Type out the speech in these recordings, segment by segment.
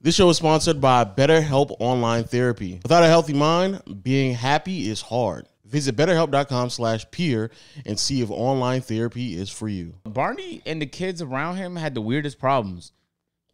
This show is sponsored by BetterHelp Online Therapy. Without a healthy mind, being happy is hard. Visit betterhelp.com/peer and see if online therapy is for you. Barney and the kids around him had the weirdest problems.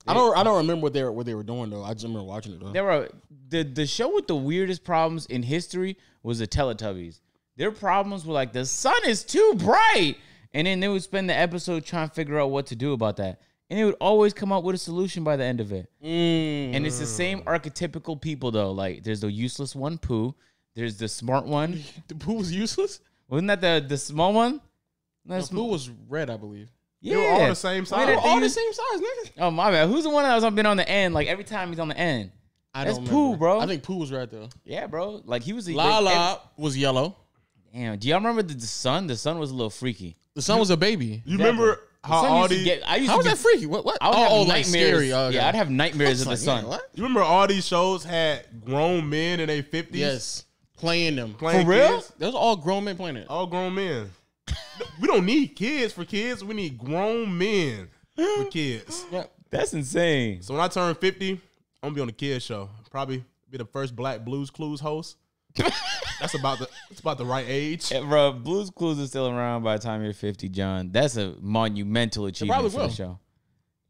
I don't remember what they were doing though. I just remember watching it though. There were the show with the weirdest problems in history was the Teletubbies. Their problems were like the sun is too bright, and then they would spend the episode trying to figure out what to do about that. And they would always come up with a solution by the end of it. And it's the same archetypical people, though. Like, there's the useless one, Pooh. There's the smart one. The Pooh was useless? Wasn't that the small one? No, Pooh was red, I believe. Yeah. They were all the same size. They were all the same size, nigga. Oh, my bad. Who's the one that was been on the end? Like, every time he's on the end. That's Pooh, bro. I think Pooh was red, though. Yeah, bro. Like, he was... Lala was yellow. Damn. Do y'all remember the sun? The sun was a little freaky. The sun was a baby. You remember... How was that freaky? What? I would have nightmares. Like scary. Okay. Yeah, I'd have nightmares of the sun. Man, what? You remember all these shows had grown men in their 50s? Yes. Playing them. Playing for real? Kids? Those all grown men playing it. All grown men. We don't need kids for kids. We need grown men for kids. Yeah. That's insane. So when I turn 50, I'm going to be on the kids show. Probably be the first Black Blues Clues host. It's about the right age. Yeah, bro, Blue's Clues is still around by the time you're 50, John. That's a monumental achievement for the show.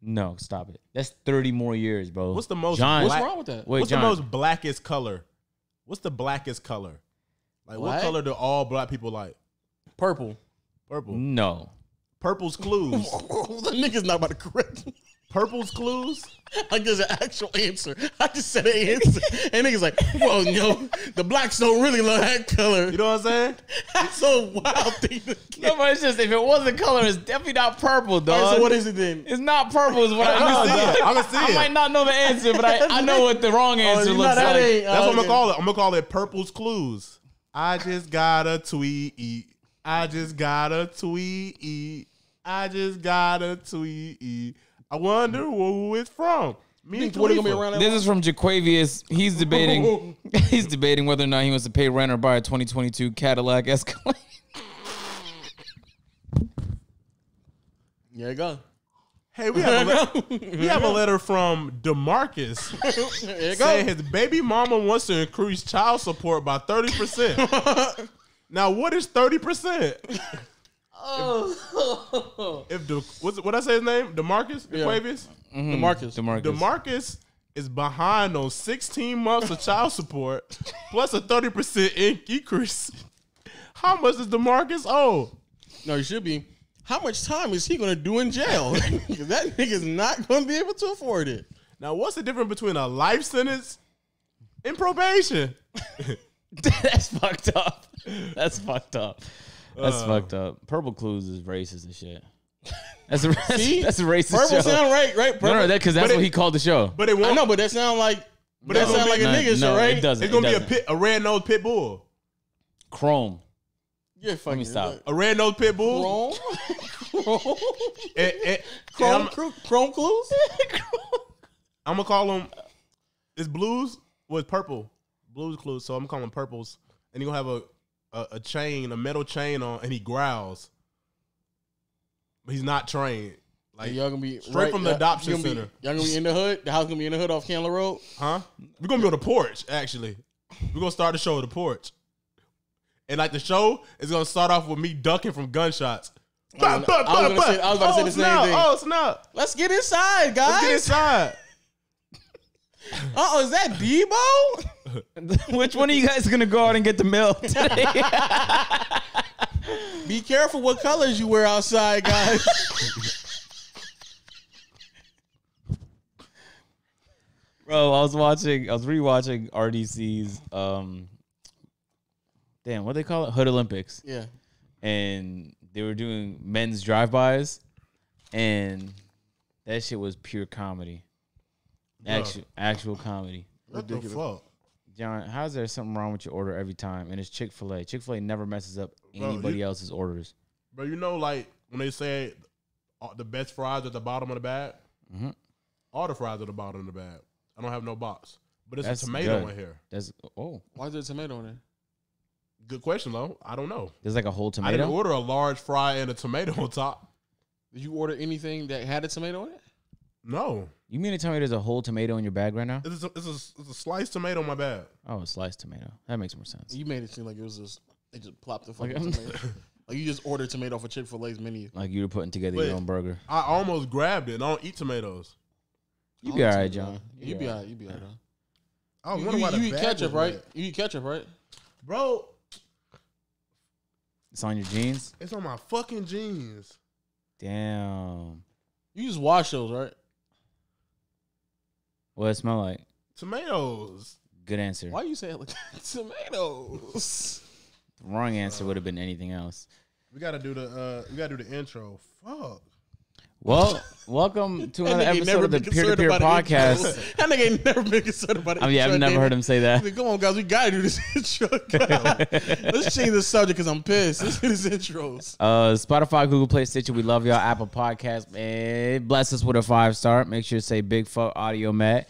No, stop it. That's 30 more years, bro. What's the most John, What's wrong with that? Wait, What's John, the most blackest color? What's the blackest color? Like, what color do all black people like? Purple. Purple. No. Purple's Clues. The nigga's not about to correct me. Purple's Clues? Like, there's an actual answer. I just said an answer. And niggas like, well, no, the blacks don't really love that color. You know what I'm saying? That's so wild thing to get. No, but it's just, if it wasn't color, it's definitely not purple, dog. All right, so what is it then? It's not purple is what I know, dog. I can see it. I might not know the answer, but I know what the wrong answer looks like. That's what I'm going to call it. I'm going to call it Purple's Clues. I just got a tweet. I just got a tweet. I just got a tweet. I wonder who it's from. Me and What are gonna be around that This is from Jaquavius. He's debating. He's debating whether or not he wants to pay rent or buy a 2022 Cadillac Escalade. There you go. Hey, we have a letter from DeMarcus There you saying go. his baby mama wants to increase child support by 30%. Now, what is 30%? What I say his name? DeMarcus? DeQuavius? DeMarcus is behind on 16 months of child support plus a 30% increase. How much does DeMarcus owe? No, you should be. How much time is he going to do in jail? Because that nigga's not going to be able to afford it. Now, what's the difference between a life sentence and probation? That's fucked up. That's fucked up. That's fucked up. Purple Clues is racist and shit. That's a racist Purple show. sound right? Purple. No, because that's what he called the show. But it won't. I know, but that sound like But that sound like a nigga show, right? It doesn't. It's gonna be a red-nosed pit bull. Chrome. You're fucking. Let me stop. A red-nosed pit bull. Chrome clues? I'm gonna call him. It's blues with purple. Blues Clues. So I'm gonna call him purples. And he gonna have a chain, a metal chain on, and he growls. But he's not trained. Like, y'all gonna be straight from the adoption center. Y'all gonna be in the hood? The house gonna be in the hood off Candler Road? Huh? We're gonna be on the porch, actually. We're gonna start the show at the porch. And like the show is gonna start off with me ducking from gunshots. I was about to say the same thing. Oh, snap. Let's get inside, guys. Let's get inside. Is that Debo? Which one of you guys gonna go out and get the mail today? Be careful what colors you wear outside, guys. Bro, I was rewatching RDC's what they call it? Hood Olympics. Yeah. And they were doing men's drive-bys, and that shit was pure comedy. Actual comedy. What the fuck? John, how's there something wrong with your order every time? And it's Chick-fil-A. Chick-fil-A never messes up anybody else's orders. Bro, you know, like, when they say the best fries at the bottom of the bag, all the fries at the bottom of the bag. I don't have no box. But it's a tomato in here. Why is there a tomato in there? Good question, though. I don't know. There's like a whole tomato? I didn't order a large fry and a tomato on top. Did you order anything that had a tomato in it? No. You mean to tell me there's a whole tomato in your bag right now? It's a sliced tomato in my bag. Oh, a sliced tomato. That makes more sense. You made it seem like it was just they just plopped the fucking tomato. Like you just ordered tomato off a Chick-fil-A's menu. Like you were putting together your own burger. I almost grabbed it. And I don't eat tomatoes. You be all right, John. You be all right. You be all right. I was wondering why the You eat bag ketchup, was right? red. You eat ketchup, right? Bro, It's on your jeans? it's on my fucking jeans. Damn. You just wash those, right? What it smell like? Tomatoes. Good answer. Why you say it like tomatoes? The wrong answer would have been anything else. We gotta do the intro. Fuck. Well, welcome to another That nigga ain't episode never of the been Peer to concerned Peer about an intro. podcast. That nigga ain't never been concerned about it. I mean, I've never heard him say that. Come on, guys, we gotta do this intro. Let's change the subject because I'm pissed. Let's do this intros. Spotify, Google Play, Stitcher. We love y'all. Apple Podcast, man. Bless us with a 5-star. Make sure to say Big Fuck Audio Matt.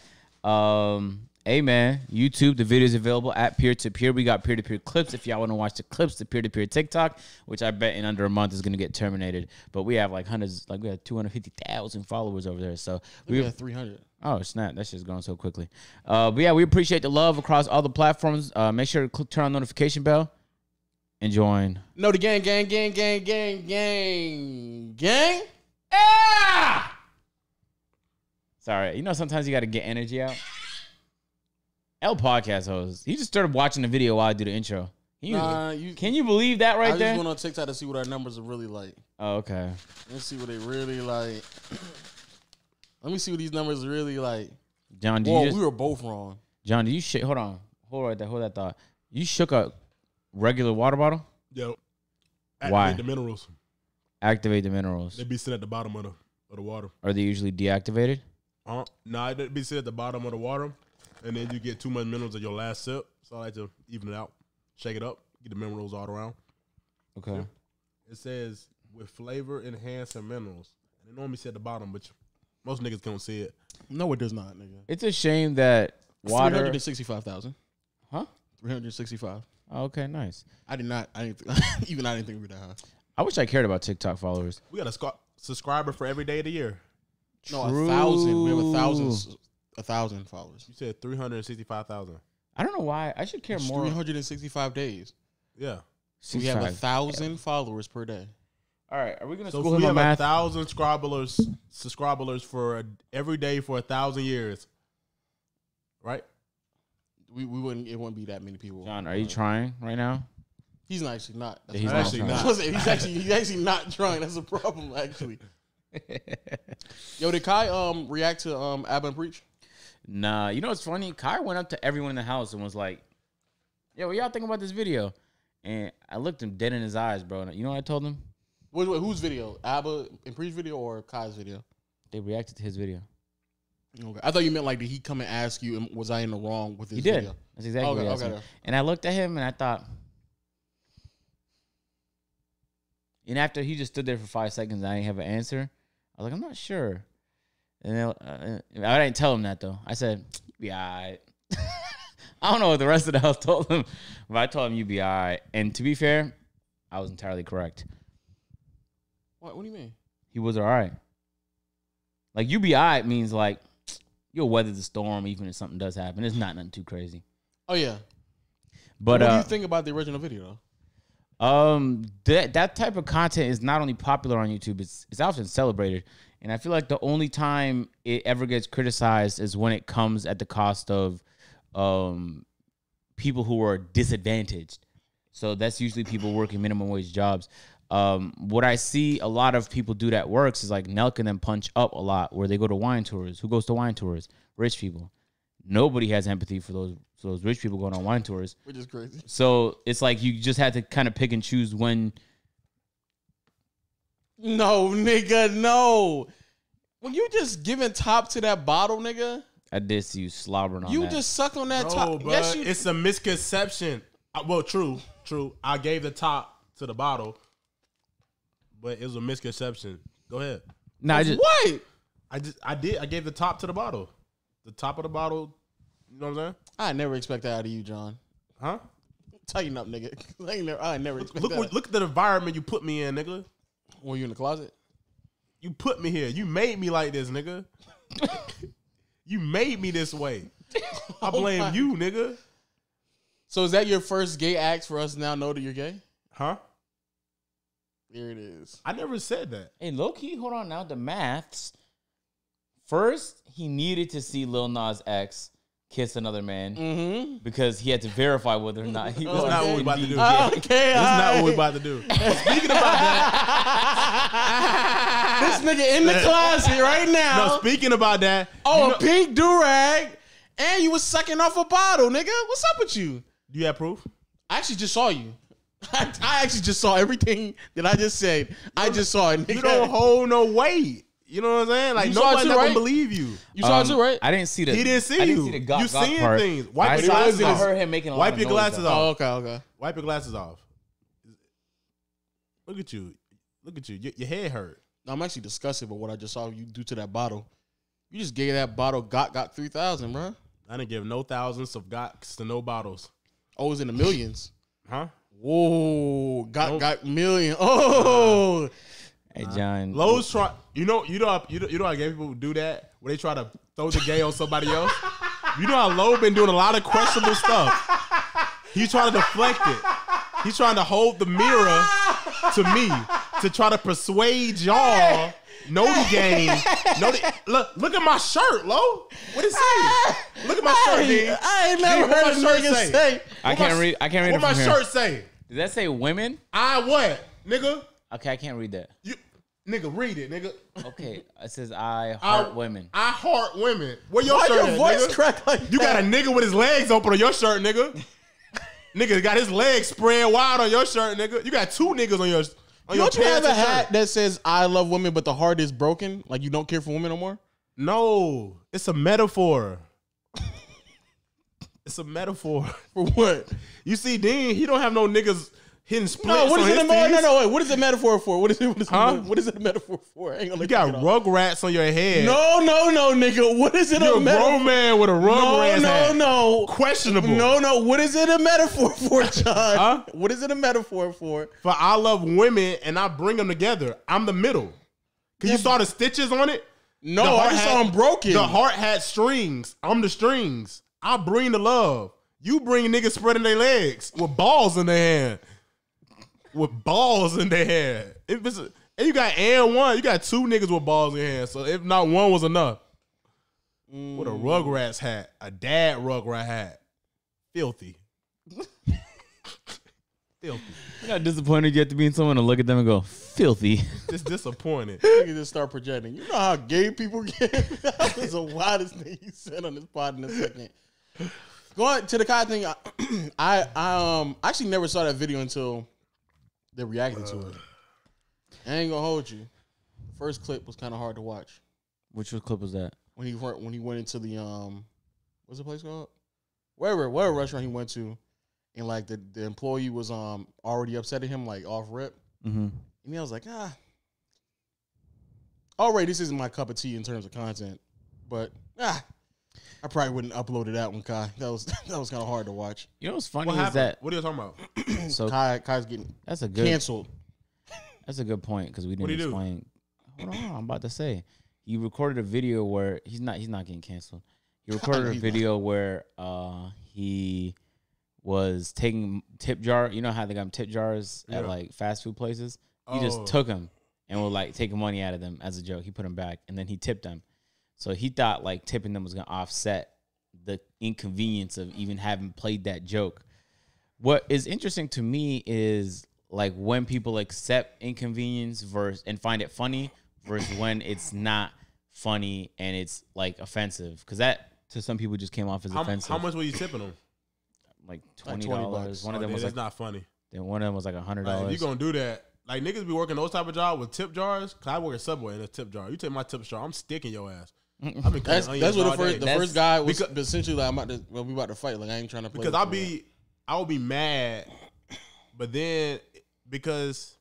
Hey man, YouTube, the video is available at Peer to Peer. We got peer-to-peer clips. If y'all want to watch the clips, the peer-to-peer TikTok, which I bet in under a month is going to get terminated. But we have like hundreds, like we have 250,000 followers over there. So We got 300. oh snap, that shit's going so quickly. But yeah, we appreciate the love across all the platforms. Make sure to turn on the notification bell and join. No, the gang. Ah! Sorry, you know sometimes you got to get energy out. L podcast host. He just started watching the video while I do the intro. Can you believe that right I there? just went on TikTok to see what our numbers are really like. Oh, okay. Let's see what they really like. Let me see what these numbers are really like. John, We were both wrong. John, do you hold on. Hold that thought. You shook a regular water bottle? Yo. Why? The minerals. Activate the minerals. They be sitting at the bottom of the water. Are they usually deactivated? Nah, they be sitting at the bottom of the water, and then you get too much minerals at your last sip. So I like to even it out, shake it up, get the minerals all around. Okay. It says with flavor enhancing minerals. And it normally sit at the bottom, but most niggas can't see it. No, it does not, nigga. It's a shame that water. 365,000. Huh? 365. Oh, okay, nice. I didn't think we were that high. I wish I cared about TikTok followers. We got a subscriber for every day of the year. No, 1,000. We have 1,000 followers. You said 365,000. I don't know why. I should care more. 365 days. Yeah. So we have 1,000 followers per day. All right, are we gonna So school if we him on have math? 1,000 subscribers for every day for 1,000 years, right? We wouldn't. It wouldn't be that many people. John, are you trying right now? He's not actually not. That's He's the not problem. trying. He's actually not trying. That's a problem, actually. Yo, did Kai react to Abba and Preach? Nah, you know what's funny? Kai went up to everyone in the house and was like, "Yo, what y'all think about this video?" And I looked him dead in his eyes, bro. And you know what I told him? Wait, whose video? Abba and Preach video or Kai's video? They reacted to his video. Okay. I thought you meant like, did he come and ask you, was I in the wrong with his He did. video? That's exactly what he asked me. And I looked at him and I thought, and after he just stood there for 5 seconds and I didn't have an answer, I was like, I'm not sure. And then, I didn't tell him that though. I said, "You be all right." I don't know what the rest of the house told him, but I told him, "You be all right." And to be fair, I was entirely correct. What do you mean? He was all right. Like, you be all right means like you'll weather the storm even if something does happen. It's not nothing too crazy. Oh yeah. But what do you think about the original video though? That type of content is not only popular on YouTube, it's often celebrated. And I feel like the only time it ever gets criticized is when it comes at the cost of people who are disadvantaged. So that's usually people working minimum wage jobs. What I see a lot of people do that works is like Nelk and them punch up a lot where they go to wine tours. Who goes to wine tours? Rich people. Nobody has empathy for those rich people going on wine tours. Which is crazy. So it's like you just had to kind of pick and choose when. No, nigga, no. When you just giving top to that bottle, nigga. I did see you slobbering on you that. You just suck on that No, top. but Yes, it's a misconception. Well, true. I gave the top to the bottle, but it was a misconception. Go ahead. No, what? I gave the top to the bottle. The top of the bottle. You know what I'm saying? I never expect that out of you, John. Huh? Tighten up, nigga. I never expect that. Look at the environment you put me in, nigga. Were you in the closet? You put me here. You made me like this, nigga. You made me this way. I blame you, nigga. So is that your first gay act for us to now know that you're gay? Huh? There it is. I never said that. Hey, low key, hold on now. The maths. First, he needed to see Lil Nas X kiss another man because he had to verify whether or not he was. That's not what we're about to do. Okay, That's not what we're about to do. Speaking about that, this nigga in the closet right now. no. Speaking about that, Oh, a pink do-rag, and you was sucking off a bottle, nigga. What's up with you? do you have proof? I actually just saw you. I actually just saw everything that I just said. I just saw it, nigga. You don't hold no weight. You know what I'm saying? Like You saw it nobody too, not right? gonna believe you. You saw it too, right? I didn't see the. He didn't see I didn't you. see the gawk, You seen part. things. Wipe I your saw- glasses I off. heard him making a lot Wipe of your noise, glasses though. off. Oh, okay. Wipe your glasses off. Look at you. Look at you. Your head hurt. No, I'm actually disgusted by what I just saw you do to that bottle. You just gave that bottle got 3,000, bro. I didn't give no thousands of gocks to no bottles. Oh, it was in the millions. Huh? Whoa, got million. Oh, Hey, John. Lowe's try. You know how gay people do that where they try to throw the gay on somebody else. You know how Lowe been doing a lot of questionable stuff. He's trying to deflect it. He's trying to hold the mirror to me to try to persuade y'all. Know the game. Look at my shirt, Lo. What it say? Look at my shirt, Dean. I ain't never heard a nigga say. I can't read. I can't read What it my from here. shirt say? Did that say women? I what, nigga? Okay, I can't read that. You, nigga, read it, nigga. Okay, it says I heart women. I heart women. Where your Why shirt your at, voice nigga? crack like You got that? a nigga with his legs open on your shirt, nigga. Nigga got his legs spread wide on your shirt, nigga. You got two niggas on your Don't you have pants a and hat shirt. that says "I love women," but the heart is broken? Like you don't care for women no more? No, it's a metaphor. It's a metaphor. For what? You see, Dean, he don't have no niggas hitting splits No, what is on it? his No. Wait, what is the metaphor for? What is it? Huh? What is it a metaphor for? I ain't gonna You got rugrats on your head. No, nigga. What is it You're a a metaphor? grown man with a rugrat hat. No. Questionable. No. What is it a metaphor for, John? Huh? What is it a metaphor for? For I love women and I bring them together. I'm the middle. Cause you saw the stitches on it? No, The I heart just had- saw them broken. The heart had strings. I'm the strings. I bring the love. You bring niggas spreading their legs with balls in their hand. With balls in their hand. If it's and you got one, you got two niggas with balls in their hand. So if not one was enough. With a Rugrats hat. A dad Rugrat hat. Filthy. Filthy. You're not disappointed you have to be in someone to look at them and go, filthy. Just disappointed. You can just start projecting. You know how gay people get? That was the wildest thing you said on this pod in a second. Going to the Kai thing, I actually never saw that video until they reacted to it. I ain't gonna hold you. The first clip was kind of hard to watch. Which clip was that? When he went into the what's the place called? Whatever restaurant he went to, and like the employee was already upset at him like off rip, Mm-hmm. and I was like alright, this isn't my cup of tea in terms of content, but I probably wouldn't upload that one, Kai. That was kind of hard to watch. You know what's funny What is happened? that What are you talking about? so Kai's getting that's a good canceled. That's a good point because we What'd didn't he do? explain. Hold on, I'm about to say he recorded a video where he's not getting canceled. He recorded a He's video where he was taking tip jar. You know how they got tip jars at Yeah. like fast food places. He Oh. just took them and was like taking money out of them as a joke. He put them back and then he tipped them. So he thought like tipping them was gonna offset the inconvenience of even having played that joke. What is interesting to me is like when people accept inconvenience and find it funny versus when it's not funny and it's like offensive. Because that to some people just came off as offensive. How much were you tipping them? Like Like $20. $20. One of them was that's like not funny. then one of them was like $100. Like, if you gonna do that, like niggas be working those type of jobs with tip jars. Cause I work at Subway in a tip jar. You take my tip jar, I'm sticking your ass. I've been That's cutting what onions all day. the first guy was Because- essentially like we about to fight. Like I ain't trying to play because with you. I will be mad, but then because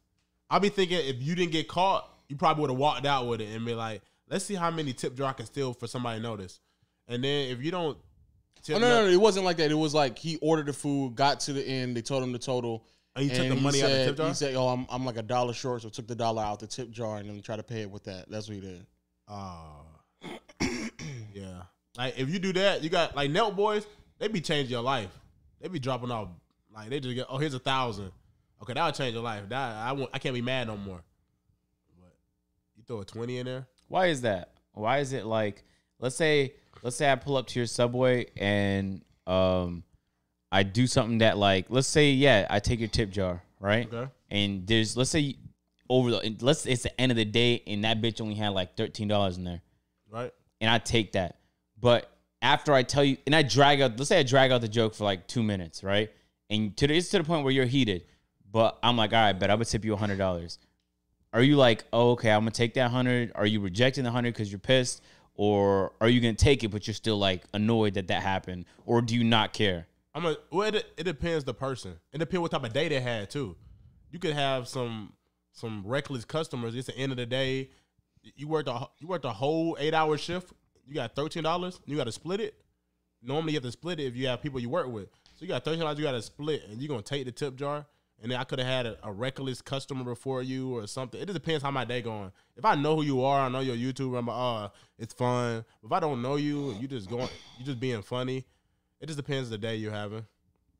I'll be thinking if you didn't get caught, you probably would have walked out with it and be like, let's see how many tip jar I can steal for somebody to notice. And then if you don't, tip Oh no, it wasn't like that. It was like he ordered the food, got to the end, they told him the total. and you took the money out of the tip jar. He said, "Oh, I'm like $1 short," so took the dollar out the tip jar and then tried to pay it with that. That's what he did. Like if you do that, you got like Nelk boys. They be changing your life. They be dropping off like they just get. Oh, here's 1,000. Okay, that'll change your life. I can't be mad no more. But you throw a 20 in there. Why is that? Why is it like? Let's say I pull up to your Subway and I do something that like, let's say I take your tip jar, right? Okay. And there's it's the end of the day and that bitch only had like $13 in there, right? And I take that, but after I tell you and I drag out, let's say I drag out the joke for like 2 minutes, right? And it's to the point where you're heated, but I'm like, all right, bet I would tip you $100. Are you like, oh, okay, I'm gonna take that 100? Are you rejecting the 100 because you're pissed? Or are you gonna take it, but you're still like annoyed that happened, or do you not care? It depends the person. It depends what type of day they had too. You could have some reckless customers. It's the end of the day. You worked a whole 8-hour shift. You got $13. You got to split it. Normally you have to split it if you have people you work with. So you got $13. You got to split, and you're gonna take the tip jar. And then I could have had a reckless customer before you or something. It just depends how my day going. If I know who you are, I know you're a YouTuber, I'm like, it's fun. If I don't know you and you just being funny, it just depends the day you're having.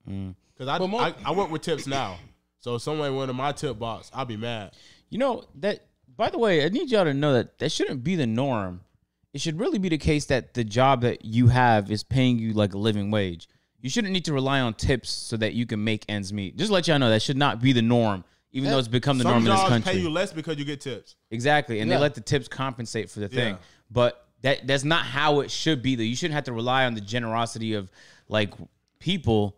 Because I work with tips now. So if someone went in my tip box, I'll be mad. You know, that, by the way, I need y'all to know that shouldn't be the norm. It should really be the case that the job that you have is paying you like a living wage. You shouldn't need to rely on tips so that you can make ends meet. Just to let y'all know that should not be the norm, even though it's become the norm in this country. Some jobs pay you less because you get tips. Exactly, and they let the tips compensate for the thing. But that's not how it should be. Though you shouldn't have to rely on the generosity of like people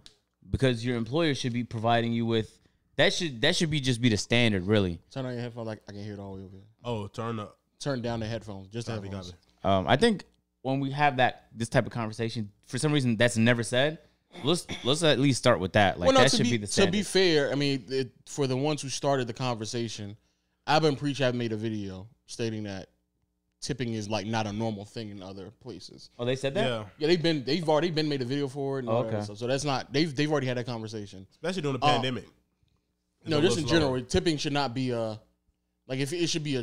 because your employer should be providing you with that. Should be just be the standard, really. Turn on your headphones, like I can hear it all the way over here. Oh, turn down the headphones, just the headphones. I think when we have this type of conversation, for some reason that's never said. Let's at least start with that. Like that should be the standard. To be fair, I mean, for the ones who started the conversation, I've made a video stating that tipping is like not a normal thing in other places. Oh, they said that? Yeah, they've already made a video for it. And okay. So that's not they've already had that conversation, especially during the pandemic. No, just in general, tipping should not be like if it should be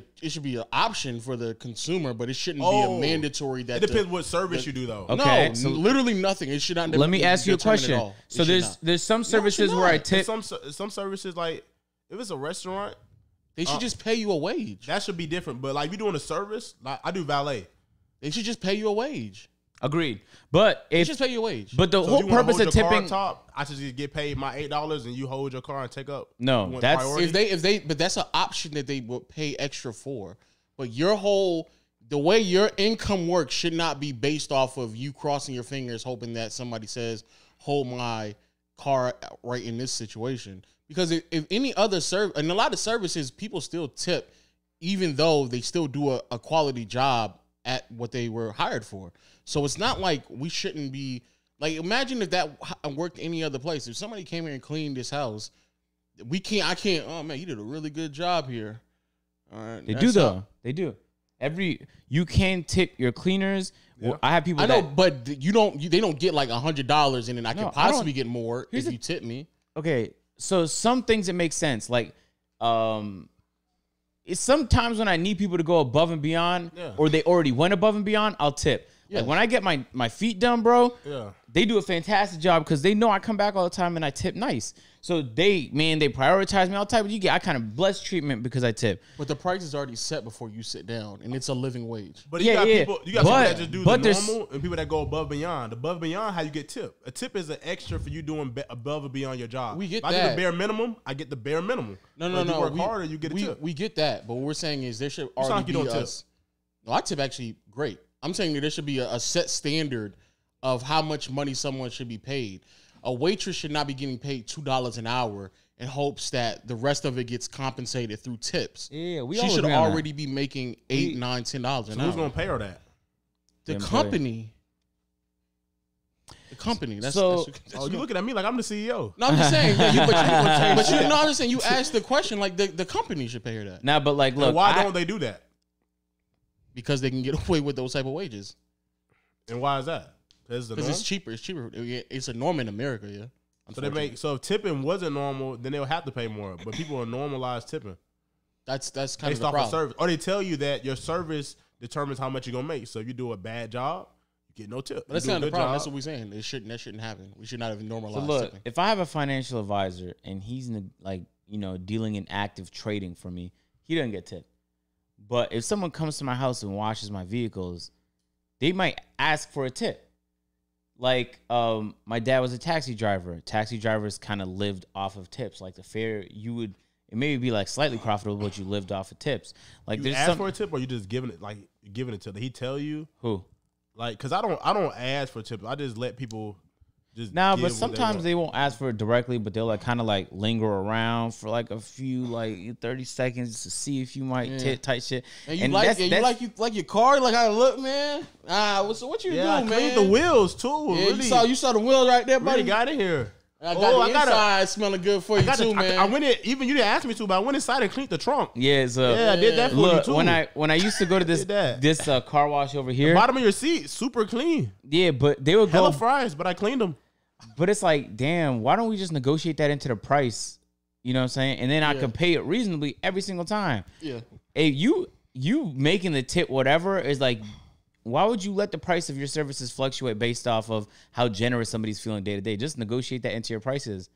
an option for the consumer, but it shouldn't be a mandatory. That it depends what service you do, though. Okay, no, so literally nothing. It should not. Let me ask you a question. So there's some services where I tip. Some services, like if it's a restaurant, they should just pay you a wage. That should be different. But like if you're doing a service, like I do valet, they should just pay you a wage. Agreed. But they just pay you a wage. But the whole purpose of tipping, I should just get paid my $8 and you hold your car and take up. No, that's priority? but that's an option that they will pay extra for. But the way your income works should not be based off of you crossing your fingers hoping that somebody says, hold my car right in this situation. Because if any other service, and a lot of services, people still tip, even though they still do a quality job at what they were hired for. So it's not like we shouldn't be like, imagine if that worked any other place. If somebody came here and cleaned this house, I can't, oh man, you did a really good job here. All right. They do though. They do. You can tip your cleaners. Yeah. Well, I have people. I know, but they don't get like $100 and then I can possibly get more if you tip me. Okay. So some things that make sense. Like, it's sometimes when I need people to go above and beyond or they already went above and beyond, I'll tip. Yeah. Like when I get my feet done, bro, they do a fantastic job because they know I come back all the time and I tip nice. So they prioritize me all the time. I kind of blessed treatment because I tip. But the price is already set before you sit down, and it's a living wage. But you got people that just do the normal and people that go above and beyond. Above and beyond, how you get tip. A tip is an extra for you doing above and beyond your job. We get if that. I get the bare minimum, I get the bare minimum. No. If you work harder, you get a tip. We get that, but what we're saying is there should already be us. No, I tip actually great. I'm saying that there should be a set standard of how much money someone should be paid. A waitress should not be getting paid $2 an hour in hopes that the rest of it gets compensated through tips. Yeah, she should already be making $8, $9, $10 an hour. Who's gonna pay her that? The company. The company. That's you looking at me like I'm the CEO. No, I'm just saying. I'm just saying. You asked the question like the company should pay her that. Now, but like, look, why don't they do that? Because they can get away with those type of wages. And why is that? Because it's cheaper. It's cheaper. It's a norm in America, yeah. So if tipping wasn't normal, then they'll have to pay more. But people are normalized tipping. That's kind of the problem. Service. Or they tell you that your service determines how much you're gonna make. So if you do a bad job, you get no tip. But that's You do a not the good problem. job. That's what we're saying. That shouldn't happen. We should not have normalized So look, tipping. if I have a financial advisor and he's dealing in active trading for me, he doesn't get tipped. But if someone comes to my house and washes my vehicles, they might ask for a tip. Like, my dad was a taxi driver. Taxi drivers kind of lived off of tips. Like the fare, it may be like slightly profitable, but you lived off of tips. Like, You there's ask for a tip, or you just giving it to? Did he tell you? Who? Like, cause I don't ask for tips. I just let people just. Nah, give but what sometimes want. they won't ask for it directly, but they'll like kind of like linger around for like a few 30 seconds to see if you might tip type shit. And you like your car, like how it look, man. What you do, I man? cleaned the wheels too. Yeah, Really, you saw the wheels right there, buddy. really got in here. I got the inside smelling good for you too, man. I went in. Even you didn't ask me to, but I went inside and cleaned the trunk. Yeah, so Yeah, I did that for you too. when I used to go to this car wash over here, Bottom of your seat, super clean. yeah, but they would Hella go. fries, but I cleaned them. But it's like, damn, why don't we just negotiate that into the price? You know what I'm saying? And then I can pay it reasonably every single time. Yeah. Hey, you making the tip whatever is like, why would you let the price of your services fluctuate based off of how generous somebody's feeling day to day? Just negotiate that into your prices.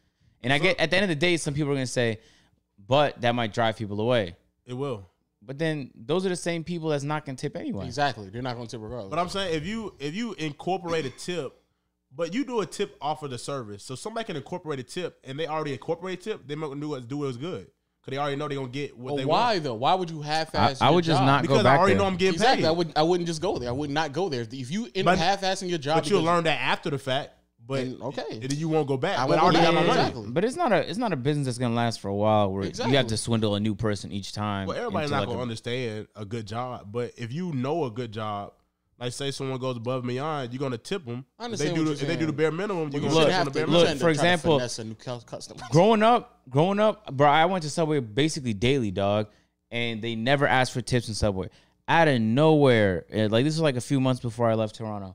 And I get at the end of the day, some people are gonna say, but that might drive people away. It will. But then those are the same people that's not gonna tip anyway. Exactly. They're not going to tip regardless. But I'm saying if you incorporate a tip, but you do a tip off of the service, so somebody can incorporate a tip and they already incorporate a tip, they might do it was good. Because they already know they're going to get what they why want. though? Why would you half-ass I would just not Because go back I already there. know I'm getting Exactly. paid. I wouldn't just go there. I would not go there. If you end up half-assing your job, But you'll learn that after the fact. But okay. and then you won't go back. I But I won't already go got my back. money. Exactly. But it's not a business that's gonna last for a while where you have to swindle a new person each time. Well, everybody's into not like going to understand a good job. But if you know a good job, like say someone goes above and beyond, you're going to tip them. I If understand they do what the, you're if they do the saying. bare minimum, you're going Look, to tip on the bare minimum. look, for example, growing up, bro, I went to Subway basically daily, dog, and they never asked for tips in Subway. Out of nowhere, like this was like a few months before I left Toronto.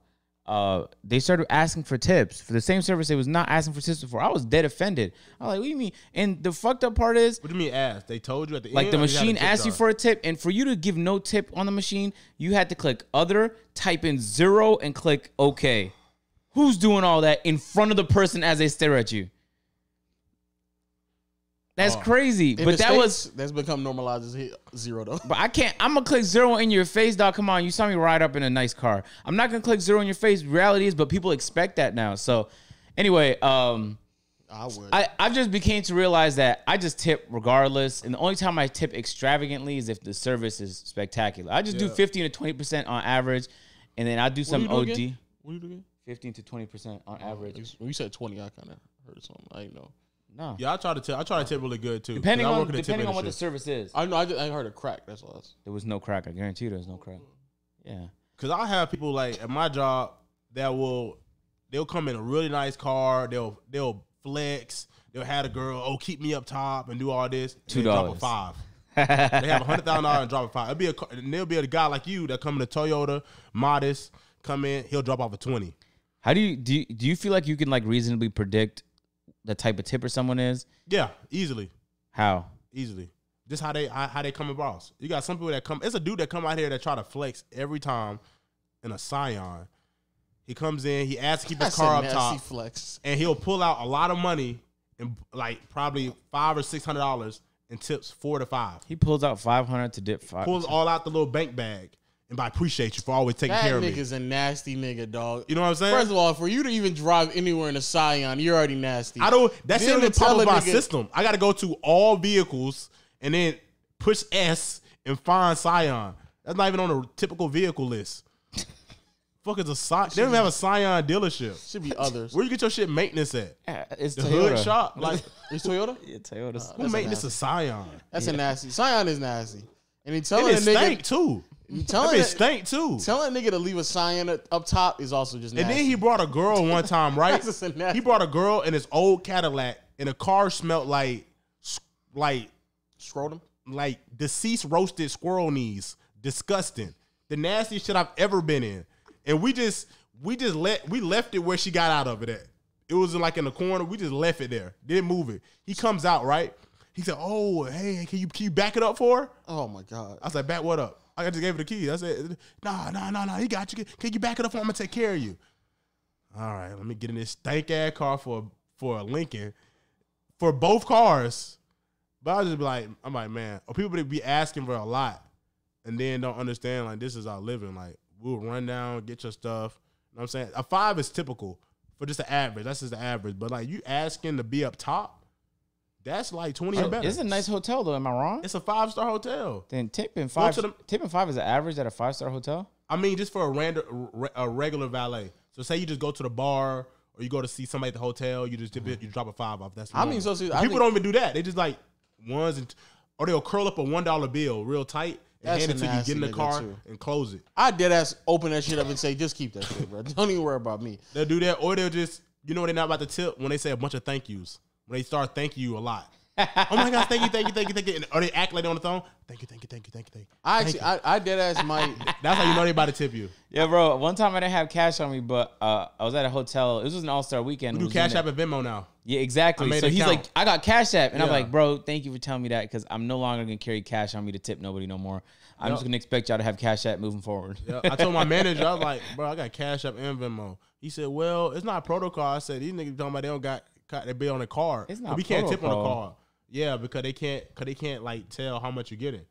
They started asking for tips for the same service they was not asking for tips before. I was dead offended. I'm like, what do you mean? And the fucked up part is, What do you mean ask? They told you at the end? like the or you had a machine tip asked you jar? for a tip, and for you to give no tip on the machine, you had to click other, type in 0, and click OK. Who's doing all that in front of the person as they stare at you? That's crazy. But that's become normalized as 0 though. But I can't. I'm gonna click 0 in your face, dog. Come on, you saw me ride up in a nice car. I'm not gonna click 0 in your face. Reality is, but people expect that now. So, anyway, I would. I've just became to realize that I just tip regardless, and the only time I tip extravagantly is if the service is spectacular. I just do 15 to 20% on average, and then I do some What OD. do you do again? What do you do again? 15 to 20% on average. When you said 20, I kind of heard something. I didn't know. No, Yeah, I try to tip really good too. depending 'Cause I on work in the tip what the industry. service is. I know. I heard a crack. That's all. There was no crack. I guarantee you there was no crack. Yeah. Cause I have people like at my job that they'll come in a really nice car. They'll flex. They'll have a girl. Oh, keep me up top and do all this. And they drop a $5. They have $100,000 and drop a $5. There'll be a guy like you that come in a Toyota, modest, come in. He'll drop off a 20. How do you feel like you can like reasonably predict the type of tipper someone is? Yeah, easily. How? Easily. Just how they come across. You got some people that come. It's a dude that come out here that try to flex every time in a Scion. He comes in. He asks to keep his That's car a up nasty top, flex. and he'll pull out a lot of money and like probably $500 or $600 and tips $400 to $500. He pulls out 500 to dip 5. Pulls all out the little bank bag, and I appreciate you for always taking That care of me. nigga's a nasty nigga, dog. You know what I'm saying? First of all, for you to even drive anywhere in a Scion, you're already nasty. I don't. That shit Then don't to pop tell up a my nigga- system. I got to go to all vehicles and then push S and find Scion. That's not even on the typical vehicle list. Fuck is a Scion? They don't even have a Scion dealership. Should be others. Where you get your shit maintenance at? It's The Toyota. hood shop. Like It's Toyota? Yeah, Toyota. who maintenance a Scion? That's a nasty. Scion is nasty. And he And telling a it stank nigga, too. he That telling bitch a, stank too. telling a nigga to leave a Scion up top is also just nasty. And then he brought a girl one time, right? That's just a nasty- He brought a girl in his old Cadillac, and the car smelled like scrotum. like deceased roasted squirrel knees. Disgusting. The nastiest shit I've ever been in. And we left it where she got out of it at. It was like in the corner. We just left it there. Didn't move it. He comes out, right? He said, "Oh, hey, can you back it up for her?" Oh my god. I was like, "Back what up?" I just gave her the keys. I said, no, he got you. Can you back it up for him? I'm going to take care of you. All right, let me get in this stank-ass car for a Lincoln. For both cars. But I was just like, I'm like, man, or people be asking for a lot and then don't understand, like, this is our living. Like, we'll run down, get your stuff. You know what I'm saying? A 5 is typical for just the average. That's just the average. But, like, you asking to be up top, that's like 20 or better. It's a nice hotel, though. Am I wrong? It's a 5-star hotel. Then tipping 5 is the average at a 5-star hotel? I mean, just for a regular valet. So say you just go to the bar or you go to see somebody at the hotel, you just tip it, you drop a 5 off. That's I mean, so see, people don't even do that. They just like ones or they'll curl up a $1 bill real tight and hand it to you, get in the car and close it. I dead ass open that shit up and say, just keep that shit, bro. Don't even worry about me. They'll do that, or they'll just, you know, they're not about to tip when they say a bunch of thank yous. When they start thank you a lot. Oh my God, thank you. Or they act like they're on the phone. Thank you. I dead ass might. That's how you know they about to tip you. Yeah, bro. One time I didn't have cash on me, but I was at a hotel. This was an all-star weekend. We do Cash App and Venmo now. Yeah, exactly. So he's count. like, I got Cash App. And I'm like, bro, thank you for telling me that because I'm no longer going to carry cash on me to tip nobody no more. I'm just going to expect y'all to have Cash App moving forward. Yeah, I told my manager, I was like, bro, I got Cash App and Venmo. He said, well, it's not protocol. I said, these niggas talking about they don't got their bill on the card. It's not we can't tip on the protocol. card. Yeah, because they can't like tell how much you're getting.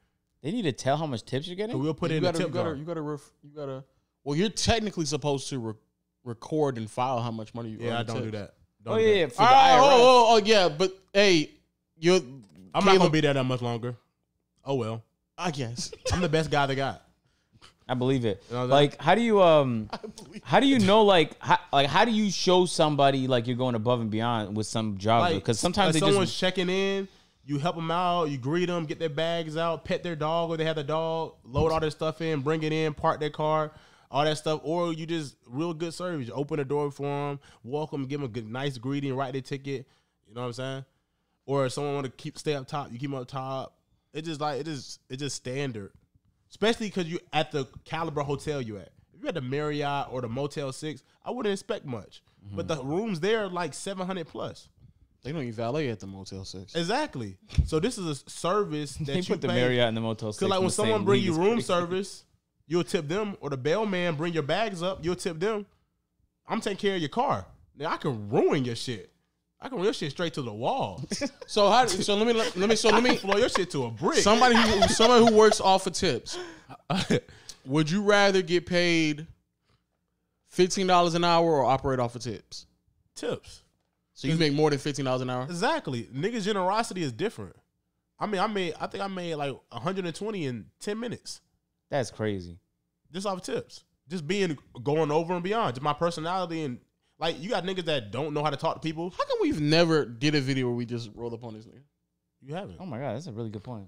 They need to tell how much tips you're getting? So we'll put it in the tip jar. You gotta. Well, you're technically supposed to record and file how much money you. Yeah, I don't do that. Oh yeah. Yeah. But hey, I'm not gonna be there that much longer. Oh well. I guess I'm the best guy they got. I believe it. You know like, how do you how do you know how do you show somebody like you're going above and beyond with some job? Because sometimes someone's checking in, you help them out, you greet them, get their bags out, pet their dog or they have the dog, load all their stuff in, bring it in, park their car, all that stuff. Or you just real good service. You open the door for them, welcome, give them a good, nice greeting, write their ticket. You know what I'm saying? Or if someone want to stay up top, you keep them up top. It's just standard. Especially because you at the caliber hotel you at. If you at the Marriott or the Motel 6, I wouldn't expect much. Mm-hmm. But the rooms there are like $700 plus. They don't even valet at the Motel 6. Exactly. So this is a service that they put the Marriott and the Motel 6. Because like when someone bring you room service, you'll tip them. Or the bellman bring your bags up, you'll tip them. I'm taking care of your car. Now I can ruin your shit. I can ruin shit straight to the wall. So let me blow your shit to a brick. Somebody who works off of tips. Would you rather get paid $15 an hour or operate off of tips? Tips. So you make more than $15 an hour? Exactly. Niggas' generosity is different. I think I made like 120 in 10 minutes. That's crazy. Just off tips. Just going over and beyond. Just my personality and like you got niggas that don't know how to talk to people. How come we've never did a video where we just rolled up on this nigga? You haven't. Oh my God, that's a really good point.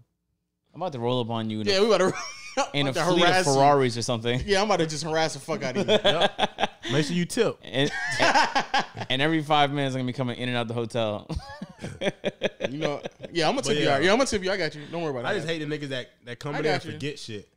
I'm about to roll up on you we about to in a fleet of Ferraris or something. Yeah, I'm about to just harass the fuck out of you. Yep. Make sure you tip. And every 5 minutes I'm gonna be coming in and out the hotel. You know, yeah, I'm gonna tip you. Yeah, I'm gonna tip you. I got you. Don't worry about it. I just hate the niggas that come in there and forget shit.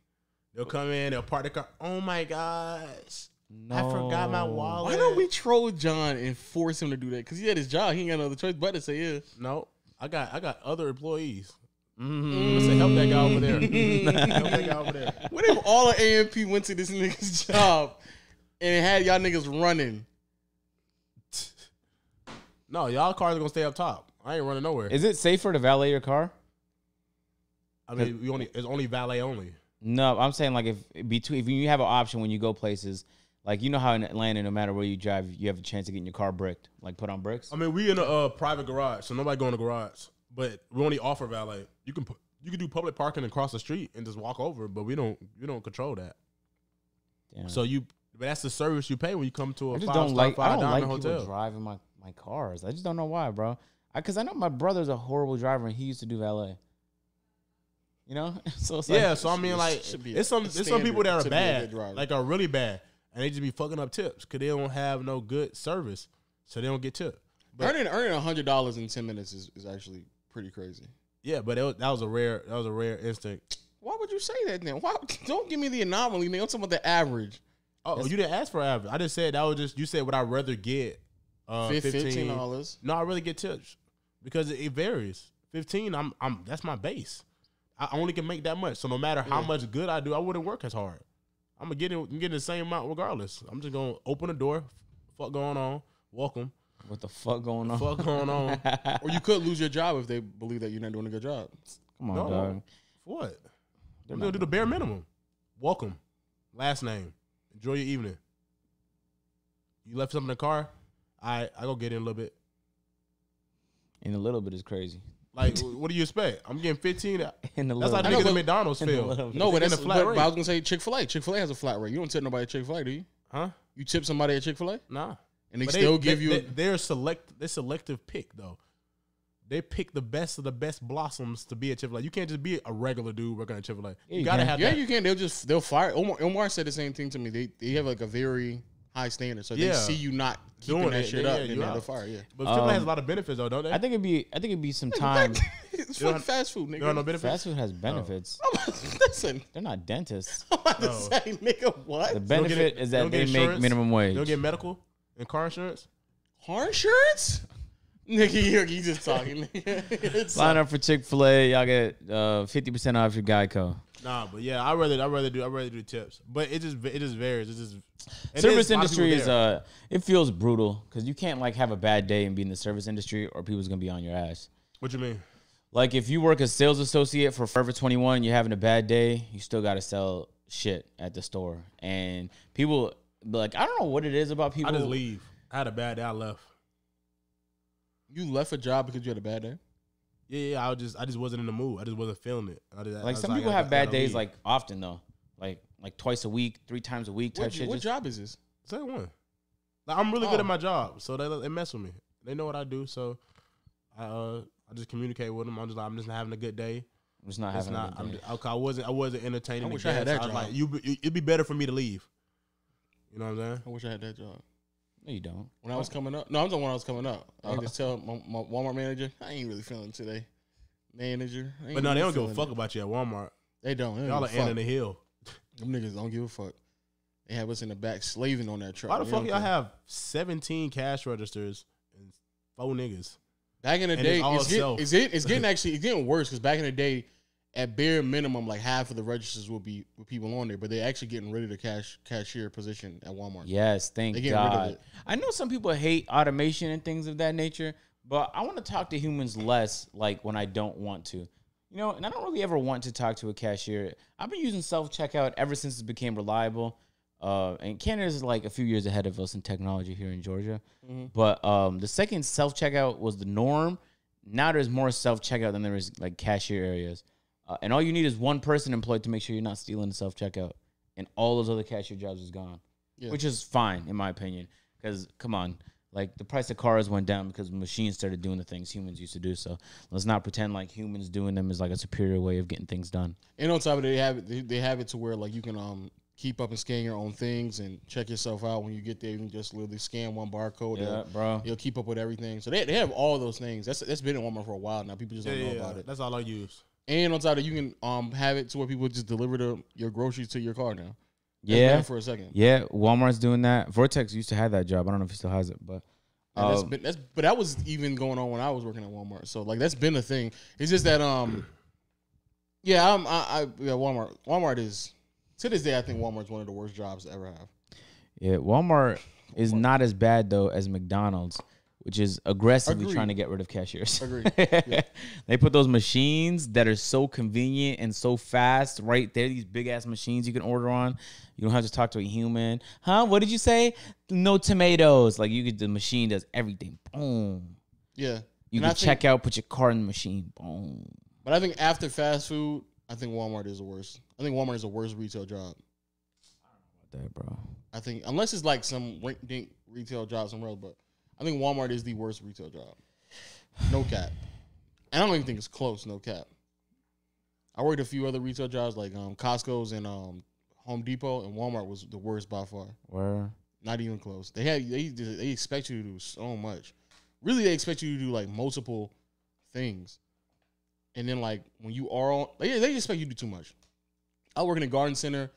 They'll come in, they'll park the car. Oh my gosh. No. I forgot my wallet. Why don't we troll John and force him to do that? Because he had his job. He ain't got no other choice but to say yes. No. I got other employees. Mm-hmm. Say, help that guy over there. Help that guy over there. What if all of AMP went to this nigga's job and had y'all niggas running? No, y'all cars are gonna stay up top. I ain't running nowhere. Is it safer to valet your car? I mean, it's only valet only. No, I'm saying like if you have an option when you go places, like you know how in Atlanta, no matter where you drive, you have a chance of getting your car bricked, like put on bricks. I mean, we in a private garage, so nobody go in the garage. But we only offer valet. You can do public parking across the street and just walk over, but we don't control that. Damn. So but that's the service you pay when you come to a I don't like people hotel. Driving my cars. I just don't know why, bro. Because I know my brother's a horrible driver and he used to do valet. You know, so it's like, so I mean, like, it's some people that are bad, like are really bad, and they just be fucking up tips because they don't have no good service, so they don't get tipped. But earning $100 in 10 minutes is actually pretty crazy. Yeah, but that was a rare instinct. Why would you say that then? Why don't give me the anomaly, nigga? I'm talking about the average. Oh, you didn't ask for average. I just said that was just you said would I rather get $15? No, I really get tips because it varies. 15, I'm that's my base. I only can make that much. So no matter how much good I do, I wouldn't work as hard. I'm getting the same amount regardless. I'm just gonna open the door. Fuck going on? Welcome. What the fuck going on? Fuck going on? Or you could lose your job if they believe that you're not doing a good job. Come on, dog. For what? I'm gonna do the bare minimum. Welcome. Last name. Enjoy your evening. You left something in the car. I go get in a little bit. And a little bit is crazy. Like, what do you expect? I'm getting 15. That's how the I niggas know, at McDonald's feel. No, but that's a flat but rate. I was gonna say Chick-fil-A. Chick-fil-A has a flat rate. You don't tip nobody at Chick-fil-A, do you? Huh? You tip somebody at Chick-fil-A, Nah. and they But still give you. They're selective pick though. They pick the best of the best blossoms to be at Chick-fil-A. You can't just be a regular dude working at Chick-fil-A. You gotta have that. You can. They'll fire. Omar said the same thing to me. They have like a very high standard, so they see you not keeping Doing that it, shit up, and they'll fire. Yeah, But Chick-fil-A has a lot of benefits though, don't they? I think it'd be some time. it's fucking fast food, nigga. You don't know benefits? Fast food has benefits. Listen, They're not dentists. I'm about to say, nigga, what? The benefit is that they make minimum wage. You don't get medical and car insurance? Car insurance? Nigga, you just talking. Sign up for Chick-fil-A. Y'all get 50% off your Geico. Nah, but yeah, I'd rather do tips. But it just varies. It's just service industry is it feels brutal because you can't like have a bad day and be in the service industry or people's gonna be on your ass. What you mean? Like if you work as sales associate for Forever 21 and you're having a bad day, you still gotta sell shit at the store. And people like, I don't know what it is about people. I just leave. I had a bad day, I left. You left a job because you had a bad day? Yeah, I just wasn't in the mood. I just wasn't feeling it. Like some people have bad days like often though. Like twice a week, 3 times a week type shit. What job is this? Same one. Like, I'm really good at my job, so they mess with me. They know what I do, so I just communicate with them. I'm just not having a good day. I'm just not having a good day. I wasn't entertaining. I wish I had that job. Like, it'd be better for me to leave. You know what I'm saying? I wish I had that job. No, you don't. When I was coming up. No, I'm talking when I was coming up. I can just tell my Walmart manager, I ain't really feeling today. Manager. But no, they don't give a fuck about you at Walmart. They don't. Y'all are Anna the Hill. Them niggas don't give a fuck. They have us in the back slaving on that truck. Why the fuck y'all have 17 cash registers and 4 niggas? Back in the And day, it's it's getting worse because back in the day, at bare minimum, like half of the registers will be with people on there, but they're actually getting rid of the cashier position at Walmart. Yes, thank They're getting rid of God. it. I know some people hate automation and things of that nature, but I want to talk to humans less like when I don't want to. You know, and I don't really ever want to talk to a cashier. I've been using self-checkout ever since it became reliable. And Canada is like a few years ahead of us in technology here in Georgia. Mm-hmm. But the second self-checkout was the norm. Now there's more self-checkout than there is like cashier areas. And all you need is one person employed to make sure you're not stealing the self-checkout. And all those other cashier jobs is gone. Yeah. Which is fine, in my opinion. Because, come on, like the price of cars went down because machines started doing the things humans used to do. So let's not pretend like humans doing them is like a superior way of getting things done. And on top of it, they have it to where like you can keep up and scan your own things and check yourself out when you get there. You can just literally scan one barcode. Yeah, bro. You'll keep up with everything. So they have all those things. That's been in Walmart for a while now. People just don't know about it. That's all I use. And on top of it, you can have it to where people just deliver your groceries to your car now. Yeah, for a second. Yeah, Walmart's doing that. Vortex used to have that job. I don't know if he still has it, but but that was even going on when I was working at Walmart. So like that's been a thing. It's just that Walmart is to this day I think Walmart's one of the worst jobs to ever have. Yeah, Walmart is not as bad though as McDonald's, which is aggressively trying to get rid of cashiers. Agreed. Yeah. They put those machines that are so convenient and so fast right there, these big-ass machines you can order on. You don't have to talk to a human. Huh? What did you say? No tomatoes. Like, the machine does everything. Boom. Yeah. You can check out, put your card in the machine. Boom. But I think after fast food, I think Walmart is the worst. I think Walmart is the worst retail job. I don't know about that, bro. I think, unless it's like some rink-dink retail job somewhere else, but I think Walmart is the worst retail job. No cap. And I don't even think it's close, no cap. I worked a few other retail jobs like Costco's and Home Depot, and Walmart was the worst by far. Where? Not even close. They expect you to do so much. Really, they expect you to do like multiple things. And then like when you are on, they expect you to do too much. I work in a garden center,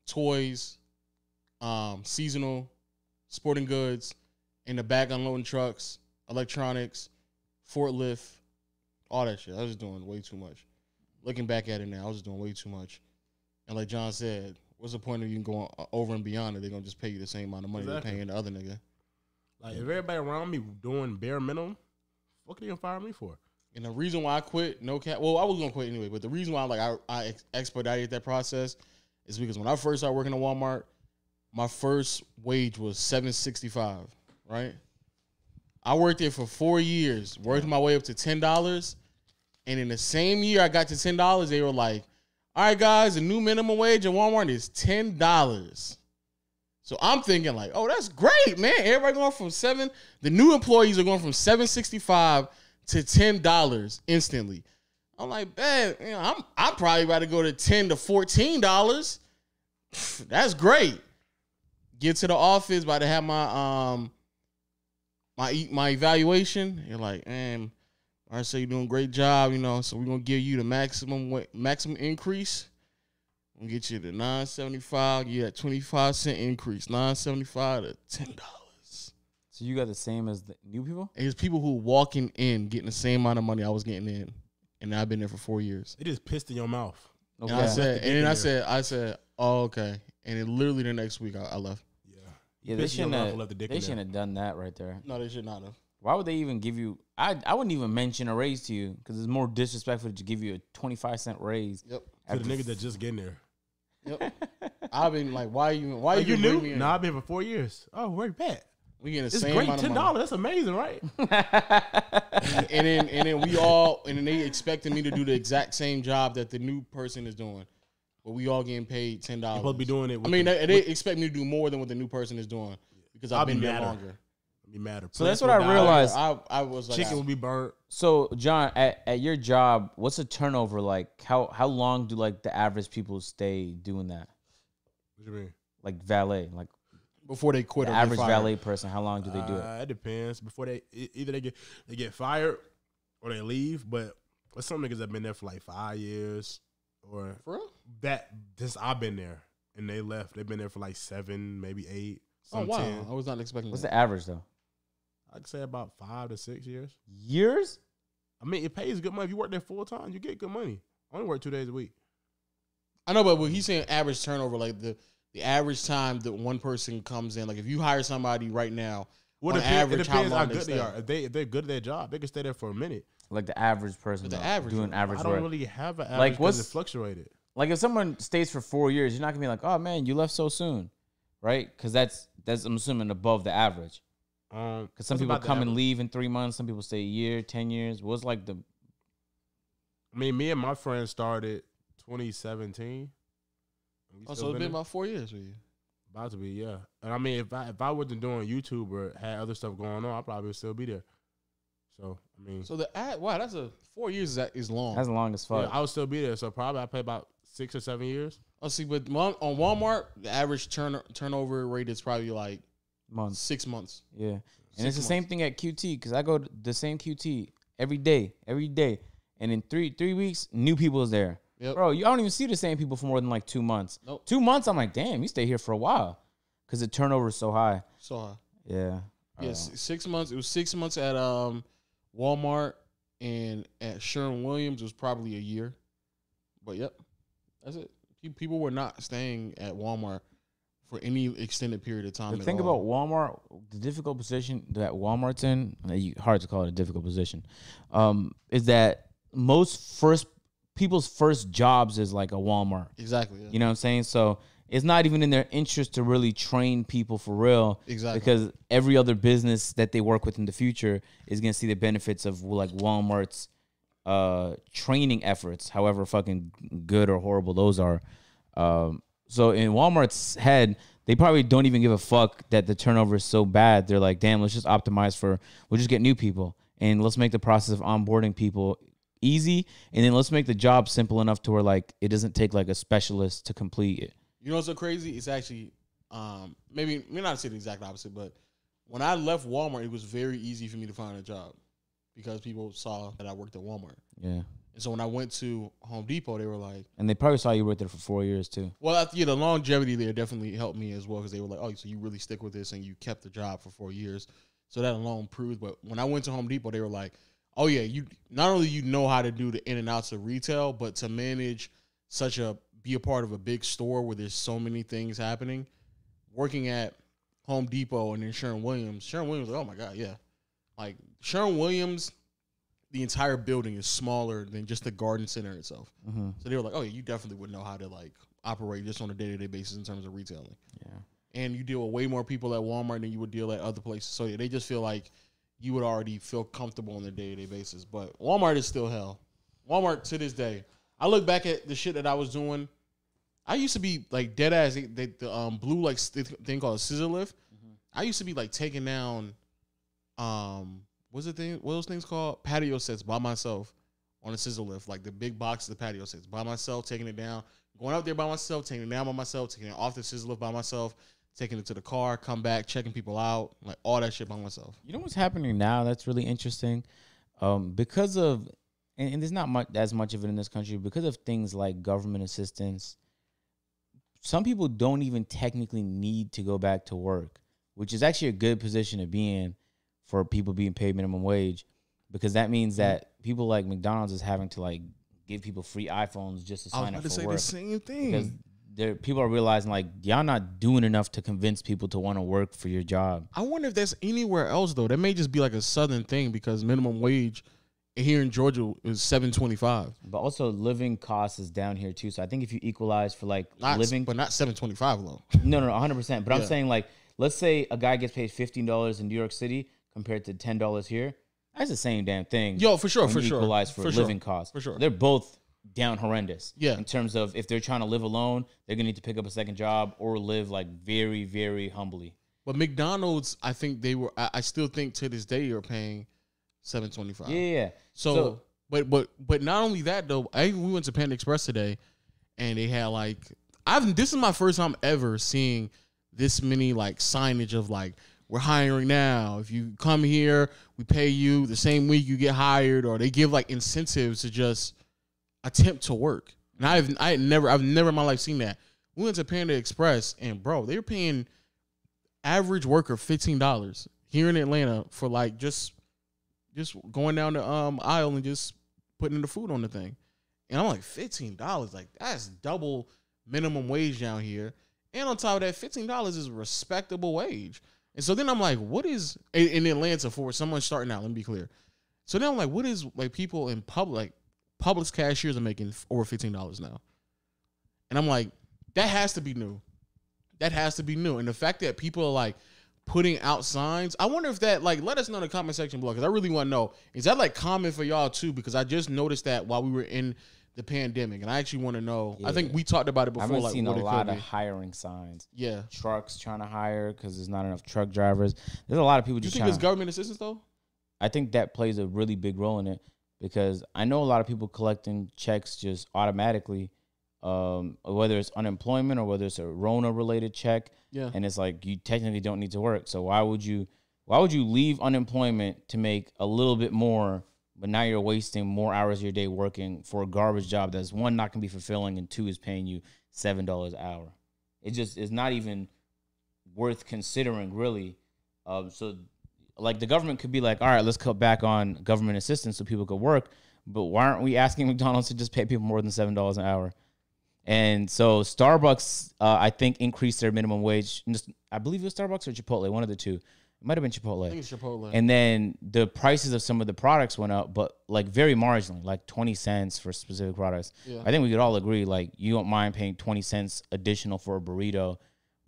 toys, seasonal, sporting goods, in the back unloading trucks, electronics, forklift, all that shit. I was just doing way too much. looking back at it now, I was just doing way too much. And like John said, what's the point of you going over and beyond it? They're gonna just pay you the same amount of money they're paying the other nigga. Like if everybody around me doing bare minimum, what can you fire me for? And the reason why I quit, no cap. Well, I was gonna quit anyway, but the reason why I expedited that process is because when I first started working at Walmart, my first wage was $7.65. Right. I worked there for 4 years, worked my way up to $10, and in the same year I got to $10, they were like, "All right, guys, the new minimum wage at Walmart is $10." So I'm thinking like, "Oh, that's great, man! Everybody going from $7. The new employees are going from $7.65 to $10 instantly." I'm like, "Man, you know, I'm probably about to go to $10 to $14. That's great." Get to the office, about to have my my evaluation. You're like, "Man, I say you're doing a great job, you know. So we're gonna give you the maximum increase. We'll get you the $9.75. You that 25-cent increase, $9.75 to $10." So you got the same as the new people? And it's people who walking in getting the same amount of money I was getting in, and I've been there for 4 years. It just pissed in your mouth. Okay. And I said, "Oh, okay." And then literally the next week I left. Yeah, they shouldn't have done that right there. No, they should not have. Why would they even give you? I wouldn't even mention a raise to you because it's more disrespectful to give you a 25-cent raise. Yep. To the niggas that just getting there. Yep. I've been like, why you new? Me in? I've been here for 4 years. Oh, we're back. We getting the It's same great, amount of $10. money. That's amazing, right? and then they expected me to do the exact same job that the new person is doing, but we all getting paid $10. You're supposed to be doing it. They expect me to do more than what the new person is doing because I've been there longer. Be madder. So that's what I realized. I was like, chicken will be burnt. So John, at your job, what's the turnover like? How long do like the average people stay doing that? What do you mean? Like valet, like before they quit. The average valet person, how long do they do it? It depends. Before either they get fired or they leave. But there's some niggas that been there for like 5 years or for real? That since I've been there and they left. They've been there for like 7, maybe 8. Oh wow! 10. I was not expecting. What's that. the average though? I'd say about 5 to 6 years. Years? I mean, it pays good money. If you work there full time, you get good money. I only work 2 days a week. I know, but when he's saying average turnover, like the average time that one person comes in, like if you hire somebody right now, well, on average, how long good they are. If they're good at their job, they can stay there for a minute. Like the average person, the average doing average I don't work. really have an average Like because it fluctuated. Like if someone stays for 4 years, you're not gonna be like, "Oh man, you left so soon," right? Because that's I'm assuming above the average. Because some people come and leave in 3 months. Some people stay a year, 10 years. What's like the? I mean, me and my friend started 2017. So it's been about 4 years for you. About to be, yeah. And I mean, if I wasn't doing YouTube or had other stuff going on, I probably would still be there. So I mean, so that's 4 years is long. That's long as fuck. Yeah, I would still be there. So probably I play about 6 or 7 years. Oh, see, but on Walmart, the average turnover rate is probably like months, 6 months. Yeah, and it's the same thing at QT because I go to the same QT every day, and in three weeks, new people is there. Yep. Bro, I don't even see the same people for more than like 2 months. Nope. 2 months, I'm like, damn, you stay here for a while because the turnover is so high. So high. Yeah. Yes, 6 months. It was 6 months at Walmart, and at Sherwin-Williams it was probably a year. But yep, that's it. People were not staying at Walmart for any extended period of time. The thing about Walmart, the difficult position that Walmart's in, hard to call it a difficult position, is that people's first jobs is like a Walmart. Exactly. Yeah. You know what I'm saying? So it's not even in their interest to really train people for real. Exactly. Because every other business that they work with in the future is going to see the benefits of like Walmart's training efforts, however fucking good or horrible those are. So in Walmart's head, they probably don't even give a fuck that the turnover is so bad. They're like, damn, let's just optimize we'll just get new people and let's make the process of onboarding people easy. And then let's make the job simple enough to where like, it doesn't take like a specialist to complete it. You know what's so crazy? It's actually, maybe not say the exact opposite, but when I left Walmart, it was very easy for me to find a job because people saw that I worked at Walmart. Yeah. And so when I went to Home Depot, they were like... And they probably saw you worked there for 4 years, too. Well, yeah, the longevity there definitely helped me as well because they were like, oh, so you really stick with this and you kept the job for 4 years. So that alone proved. But when I went to Home Depot, they were like, Oh yeah, you not only you know how to do the in and outs of retail, but to manage be a part of a big store where there's so many things happening. Working at Home Depot and then Sherwin Williams, like, oh my god, yeah, like Sherwin Williams, the entire building is smaller than just the garden center itself. Mm-hmm. So they were like, oh yeah, you definitely would know how to like operate just on a day-to-day basis in terms of retailing. Yeah. And you deal with way more people at Walmart than you would deal at other places. So yeah, they just feel like you would already feel comfortable on a day-to-day basis. But Walmart is still hell. Walmart to this day. I look back at the shit that I was doing. I used to be like dead ass. The blue like thing called a scissor lift. Mm-hmm. I used to be like taking down, what's the thing? What those things called? Patio sets by myself on a scissor lift, like the big box of the patio sets by myself, taking it down, going out there by myself, taking it down by myself, taking it off the scissor lift by myself, taking it to the car, come back, checking people out, like all that shit by myself. You know what's happening now? That's really interesting, because of and there's not much as much of it in this country because of things like government assistance. Some people don't even technically need to go back to work, which is actually a good position to be in for people being paid minimum wage, because that means that people like McDonald's is having to like give people free iPhones just to sign up for work. I was about to say the same thing. Because people are realizing like y'all not doing enough to convince people to want to work for your job. I wonder if that's anywhere else though. That may just be like a southern thing because minimum wage here in Georgia is $7.25. But also living costs is down here too. So I think if you equalize for like living, but not $7.25 though. No, 100%. But yeah. I'm saying like, let's say a guy gets paid $15 in New York City compared to $10 here. That's the same damn thing. Yo, for sure, for sure. Equalize for living costs. For sure. They're both down horrendous. Yeah. In terms of if they're trying to live alone, they're gonna need to pick up a second job or live like very, very humbly. But McDonald's, I think I still think to this day you're paying $7.25. Yeah. So but not only that though, we went to Panda Express today, and they had like this is my first time ever seeing this many like signage of like we're hiring now. If you come here, we pay you the same week you get hired, or they give like incentives to just attempt to work. And I've never in my life seen that. We went to Panda Express, and bro, they were paying average worker $15 here in Atlanta for like just going down the aisle and just putting the food on the thing. And I'm like, $15, like that's double minimum wage down here. And on top of that, $15 is a respectable wage. And so then I'm like, what is in Atlanta for someone starting out? Let me be clear. So then I'm like, what is like people in Publix cashiers are making over $15 now? And I'm like, that has to be new. That has to be new. And the fact that people are like putting out signs, I wonder if that, like, let us know in the comment section below, because I really want to know, is that like common for y'all too? Because I just noticed that while we were in the pandemic, and I actually want to know. Yeah. I think we talked about it before. I've seen a lot of hiring signs. Yeah, trucks trying to hire because there's not enough truck drivers. There's a lot of people just. You think it's government assistance though? I think that plays a really big role in it, because I know a lot of people collecting checks just automatically, whether it's unemployment or whether it's a Rona related check. Yeah, and it's like you technically don't need to work, so why would you leave unemployment to make a little bit more? But now you're wasting more hours of your day working for a garbage job that's, one, not going to be fulfilling, and two, is paying you $7 an hour. It just is not even worth considering, really. So, like, the government could be like, all right, let's cut back on government assistance so people could work, but why aren't we asking McDonald's to just pay people more than $7 an hour? And so Starbucks, I think, increased their minimum wage. I believe it was Starbucks or Chipotle, one of the two. It might have been Chipotle. I think it's Chipotle. And then the prices of some of the products went up, but like very marginally, like 20 cents for specific products. Yeah. I think we could all agree, like, you don't mind paying 20 cents additional for a burrito,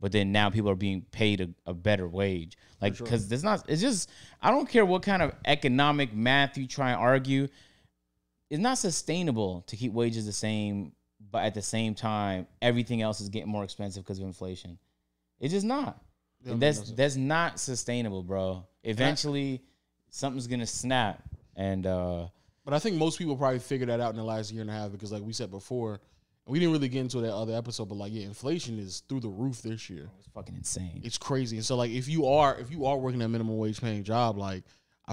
but then now people are being paid a better wage. Like, because it's just, I don't care what kind of economic math you try and argue. It's not sustainable to keep wages the same, but at the same time, everything else is getting more expensive because of inflation. It's just not. That's not sustainable, bro. Eventually, something's gonna snap, and but I think most people probably figured that out in the last year and a half, because, like we said before, we didn't really get into that other episode, but like, yeah, inflation is through the roof this year. It's fucking insane. It's crazy. And so, like, if you are working a minimum wage paying job, like,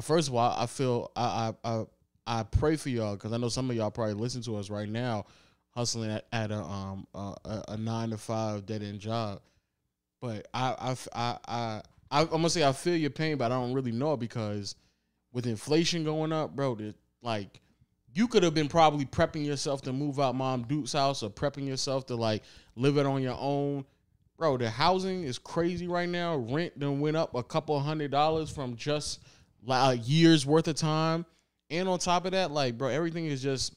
first of all, I feel I pray for y'all, because I know some of y'all probably listen to us right now, hustling at a 9-to-5 dead end job. But I'm gonna say I feel your pain, but I don't really know it, because with inflation going up, bro, like you could have been probably prepping yourself to move out Mom Duke's house or prepping yourself to like live it on your own. Bro, the housing is crazy right now. Rent done went up a couple $100 from just like a year's worth of time. And on top of that, like, bro, everything is just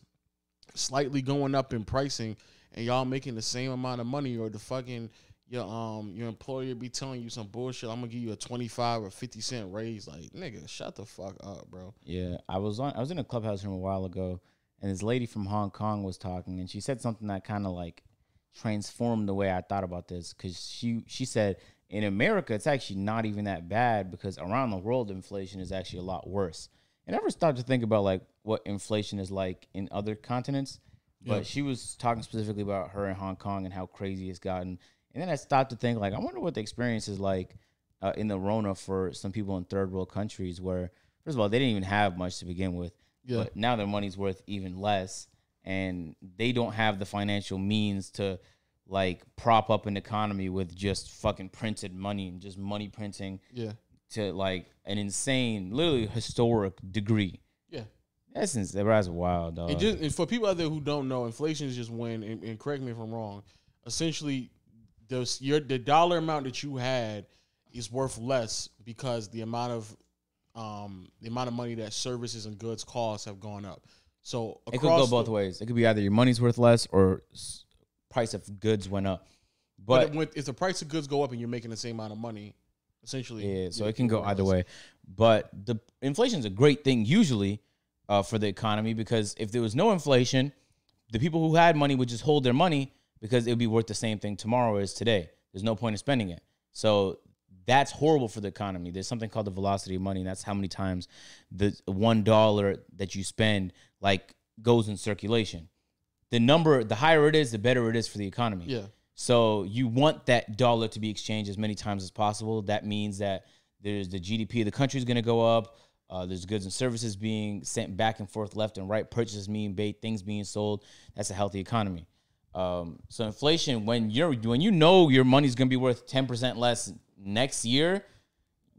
slightly going up in pricing, and y'all making the same amount of money, or the fucking your employer be telling you some bullshit. I'm gonna give you a 25 or 50 cent raise. Like, nigga, shut the fuck up, bro. Yeah, I was in a clubhouse room a while ago, and this lady from Hong Kong was talking, and she said something that kind of like transformed the way I thought about this, because she said in America it's actually not even that bad, because around the world inflation is actually a lot worse. And I never started to think about like what inflation is like in other continents, but she was talking specifically about her in Hong Kong and how crazy it's gotten. And then I stopped to think, like, I wonder what the experience is like in the Rona for some people in third world countries where, first of all, they didn't even have much to begin with, but now their money's worth even less, and they don't have the financial means to like prop up an economy with just fucking printed money and just money printing. Yeah. To like an insane, literally historic degree. Yeah, that's wild, dog. And for people out there who don't know, inflation is just when, and correct me if I'm wrong, essentially, the dollar amount that you had is worth less because the amount of money that services and goods costs have gone up. So it could go both ways. It could be either your money's worth less or price of goods went up. But if the price of goods go up and you're making the same amount of money, essentially, yeah, so it can go either way. But the inflation is a great thing usually for the economy, because if there was no inflation, the people who had money would just hold their money because it would be worth the same thing tomorrow as today. There's no point in spending it. So that's horrible for the economy. There's something called the velocity of money, and that's how many times the $1 that you spend like goes in circulation. The higher it is, the better it is for the economy. Yeah. So you want that dollar to be exchanged as many times as possible. That means that there's the GDP of the country is going to go up. There's goods and services being sent back and forth, left and right. Purchases being made, things being sold. That's a healthy economy. So inflation, when you know your money's going to be worth 10% less next year,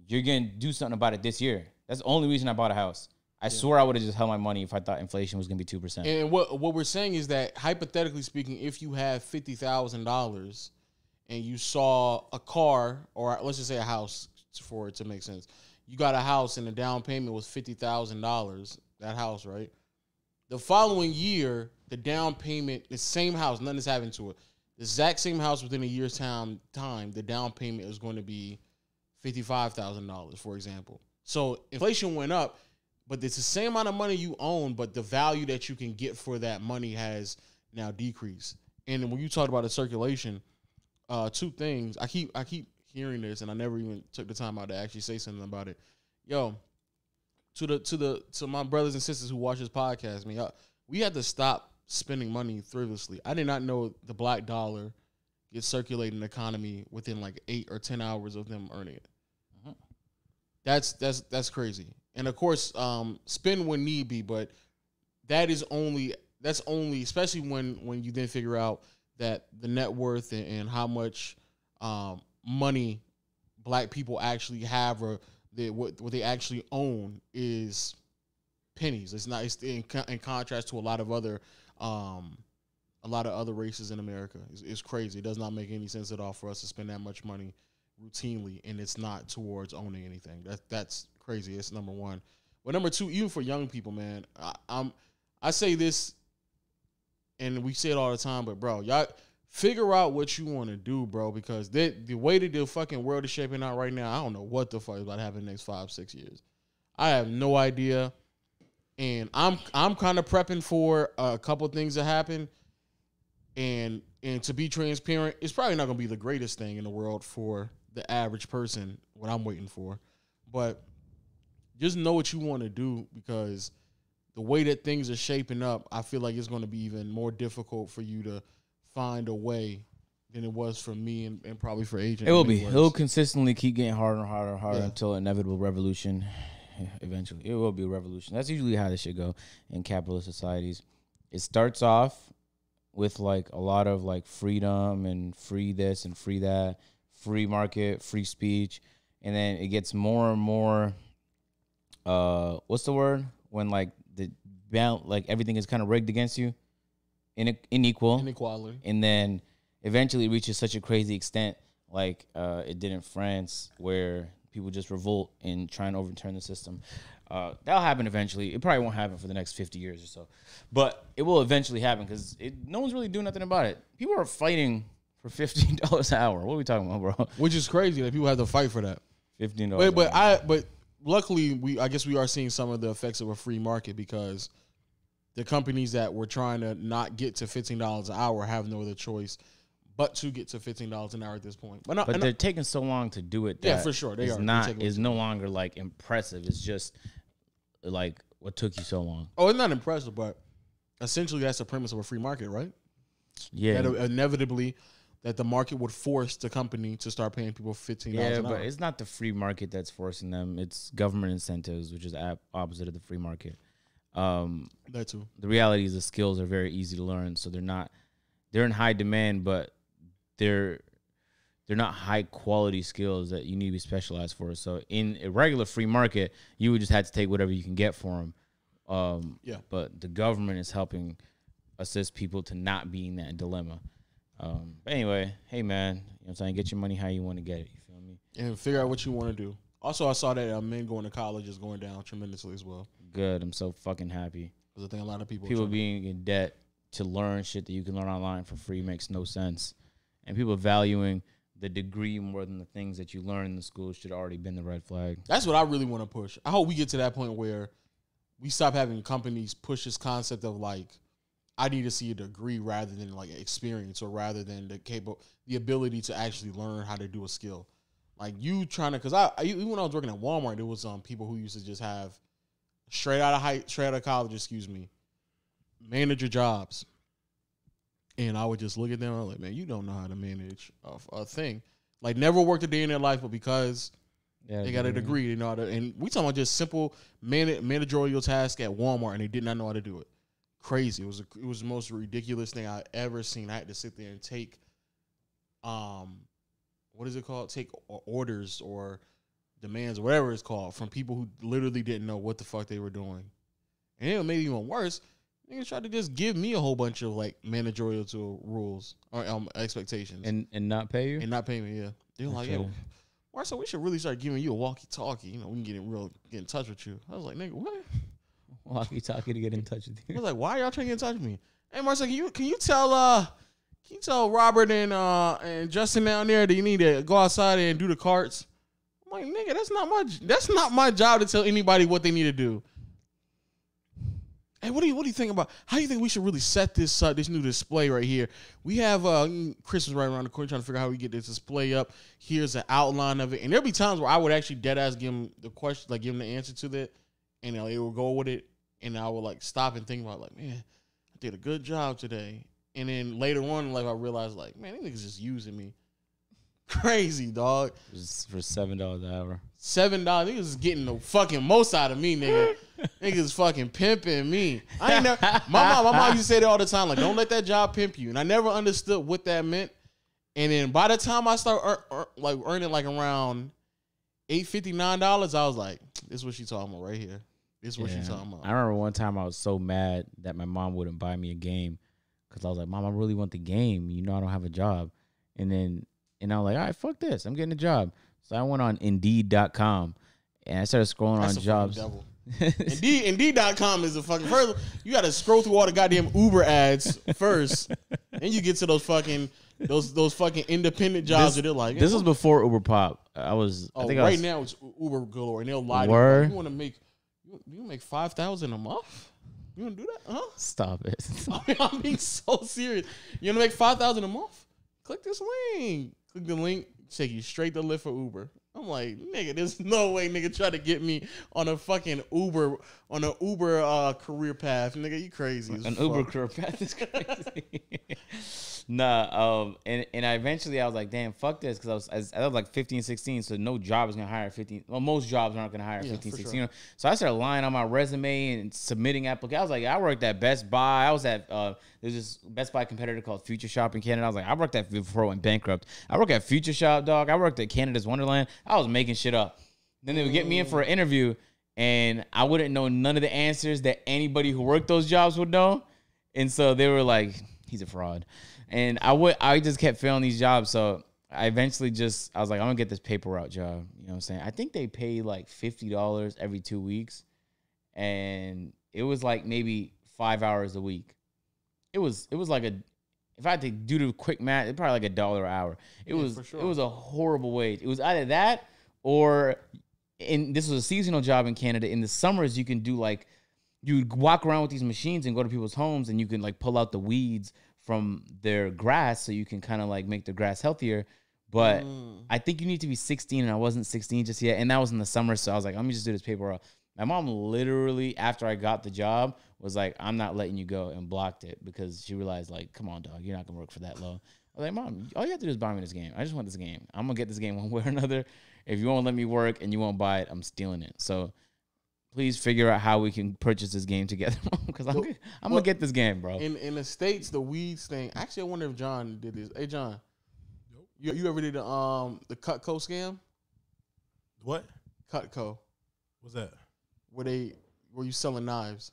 you're going to do something about it this year. That's the only reason I bought a house. I swear I would have just held my money if I thought inflation was going to be 2%. And what we're saying is that, hypothetically speaking, if you have $50,000 and you saw a car, or let's just say a house for it to make sense, you got a house and the down payment was $50,000, that house, right? The following year, the down payment, the same house, nothing has happened to it, the exact same house within a year's time, the down payment is going to be $55,000, for example. So inflation went up, but it's the same amount of money you own, but the value that you can get for that money has now decreased. And when you talk about the circulation, two things. I keep hearing this, and I never even took the time out to actually say something about it. Yo, to my brothers and sisters who watch this podcast, man, we had to stop spending money frivolously. I did not know the black dollar gets circulated in the economy within like 8 or 10 hours of them earning it. That's crazy. And of course, spend when need be, but that's only, especially when you then figure out that the net worth and how much money black people actually have, or what they actually own, is pennies. It's not. It's in contrast to a lot of other races in America. It's crazy. It does not make any sense at all for us to spend that much money routinely, and it's not towards owning anything. That's crazy. It's number one. But number two, even for young people, man, I say this, and we say it all the time, but bro, y'all figure out what you want to do, bro, because the way that the fucking world is shaping out right now, I don't know what the fuck is about to happen in the next 5-6 years. I have no idea, and I'm kind of prepping for a couple things to happen, and to be transparent, it's probably not going to be the greatest thing in the world for the average person, what I'm waiting for, but just know what you want to do, because the way that things are shaping up, I feel like it's going to be even more difficult for you to find a way than it was for me and probably for Agent. It will be. It'll consistently keep getting harder and harder and harder until inevitable revolution. Eventually, it will be a revolution. That's usually how this should go in capitalist societies. It starts off with like a lot of like freedom and free this and free that, free market, free speech, and then it gets more and more what's the word when like like everything is kind of rigged against you, Inequality. and then eventually it reaches such a crazy extent like it did in France, where people just revolt and try and overturn the system. That'll happen eventually. It probably won't happen for the next 50 years or so, but it will eventually happen because no one's really doing nothing about it. People are fighting for $15 an hour. What are we talking about, bro? Which is crazy that people have to fight for that. $15. But luckily, I guess we are seeing some of the effects of a free market, because the companies that were trying to not get to $15 an hour have no other choice but to get to $15 an hour at this point. But they're taking so long to do it. Yeah, for sure. They are. It's no longer like impressive. It's just like, what took you so long? Oh, it's not impressive, but essentially that's the premise of a free market, right? Yeah. That inevitably that the market would force the company to start paying people $15 an hour. Yeah, but it's not the free market that's forcing them. It's government incentives, which is opposite of the free market. That too. The reality is the skills are very easy to learn, so they're in high demand, but they're not high quality skills that you need to be specialized for. So in a regular free market, you would just have to take whatever you can get for them. But the government is helping assist people to not be in that dilemma. But anyway, hey man, you know what I'm saying? Get your money how you want to get it. You feel me? And figure out what you want to do. Also, I saw that men going to college is going down tremendously as well. Good. I'm so fucking happy. Because I think a lot of people being in debt to learn shit that you can learn online for free makes no sense. And people valuing the degree more than the things that you learn in the school should already been the red flag. That's what I really want to push. I hope we get to that point where we stop having companies push this concept of like, I need to see a degree rather than like experience, or rather than the ability to actually learn how to do a skill. Like you trying to, because even when I was working at Walmart, there was people who used to just have straight out of college, manager jobs. And I would just look at them and I'm like, man, you don't know how to manage a thing. Like never worked a day in their life, but because they got a degree, they know how to. And we talking about just simple managerial tasks at Walmart, and they did not know how to do it. Crazy. It was the most ridiculous thing I ever seen. I had to sit there and take, what is it called? Take orders or demands or whatever it's called from people who literally didn't know what the fuck they were doing. And it made it even worse. Niggas tried to just give me a whole bunch of like managerial rules or expectations and not pay you and not pay me. Yeah, they're like, yeah, Marcel, we should really start giving you a walkie-talkie. You know, we can get in touch with you. I was like, nigga, what? Walkie-talkie to get in touch with you. I was like, why are y'all trying to get in touch with me? Hey, Marcel, can you tell Robert and Justin down there that you need to go outside and do the carts? I'm like, nigga, that's not my job to tell anybody what they need to do. Hey, what do you think about? How do you think we should really set this new display right here? We have Christmas right around the corner, trying to figure out how we get this display up. Here's an outline of it, and there'll be times where I would actually dead ass give him the question, like give him the answer to that, and they will go with it, and I would like stop and think about like, man, I did a good job today, and then later on, like I realized like, man, these niggas just using me. Crazy, dog. For $7 an hour. $7, niggas is getting the fucking most out of me, nigga. Niggas fucking pimping me. I ain't never. My mom used to say that all the time, like, don't let that job pimp you. And I never understood what that meant. And then by the time I start earning like around $8.59, I was like, this is what she talking about right here. This is what she talking about. I remember one time I was so mad that my mom wouldn't buy me a game because I was like, Mom, I really want the game. You know I don't have a job. And I was like, all right, fuck this. I'm getting a job. So I went on Indeed.com and I started scrolling on jobs. Indeed.com is a fucking first. You got to scroll through all the goddamn Uber ads first, and you get to those fucking independent jobs that they're like. This was before Uber Pop. Now it's Uber galore, and they'll lie to you. You want to make $5,000 a month? You want to do that? Huh? Stop it. I'm being so serious. You want to make $5,000 a month? Click this link. Click the link. Take you straight to Lyft for Uber. I'm like, nigga, there's no way nigga try to get me on a fucking Uber career path. Nigga, you crazy. Uber career path is crazy. Nah, and I eventually was like, damn, fuck this, because I was like 15, 16, so no job is gonna hire 15. Well, most jobs aren't gonna hire 15, 16. Sure. You know? So I started lying on my resume and submitting applications. I was like, I worked at Best Buy. I was at there's this Best Buy competitor called Future Shop in Canada. I was like, I worked at before it went bankrupt. I worked at Future Shop, dog. I worked at Canada's Wonderland. I was making shit up. Then they would get me in for an interview, and I wouldn't know none of the answers that anybody who worked those jobs would know. And so they were like, he's a fraud. And I just kept failing these jobs. So I eventually I was like, I'm gonna get this paper route job. You know what I'm saying? I think they pay like $50 every 2 weeks. And it was like maybe 5 hours a week. It was like if I had to do the quick math, it's probably like $1 an hour. It was a horrible wage. It was either that or this was a seasonal job in Canada. In the summers, you can do like, you walk around with these machines and go to people's homes and you can like pull out the weeds from their grass so you can kind of like make the grass healthier. But I think you need to be 16 and I wasn't 16 just yet. And that was in the summer. So I was like, let me just do this paper route. My mom literally, after I got the job, was like, I'm not letting you go, and blocked it because she realized, like, come on, dog, you're not going to work for that low. I was like, Mom, all you have to do is buy me this game. I just want this game. I'm going to get this game one way or another. If you won't let me work and you won't buy it, I'm stealing it. So please figure out how we can purchase this game together because I'm going to get this game, bro. In the States, the weeds thing, actually, I wonder if John did this. Hey, John, you ever did the Cutco scam? What? Cutco. What's that? Where you selling knives?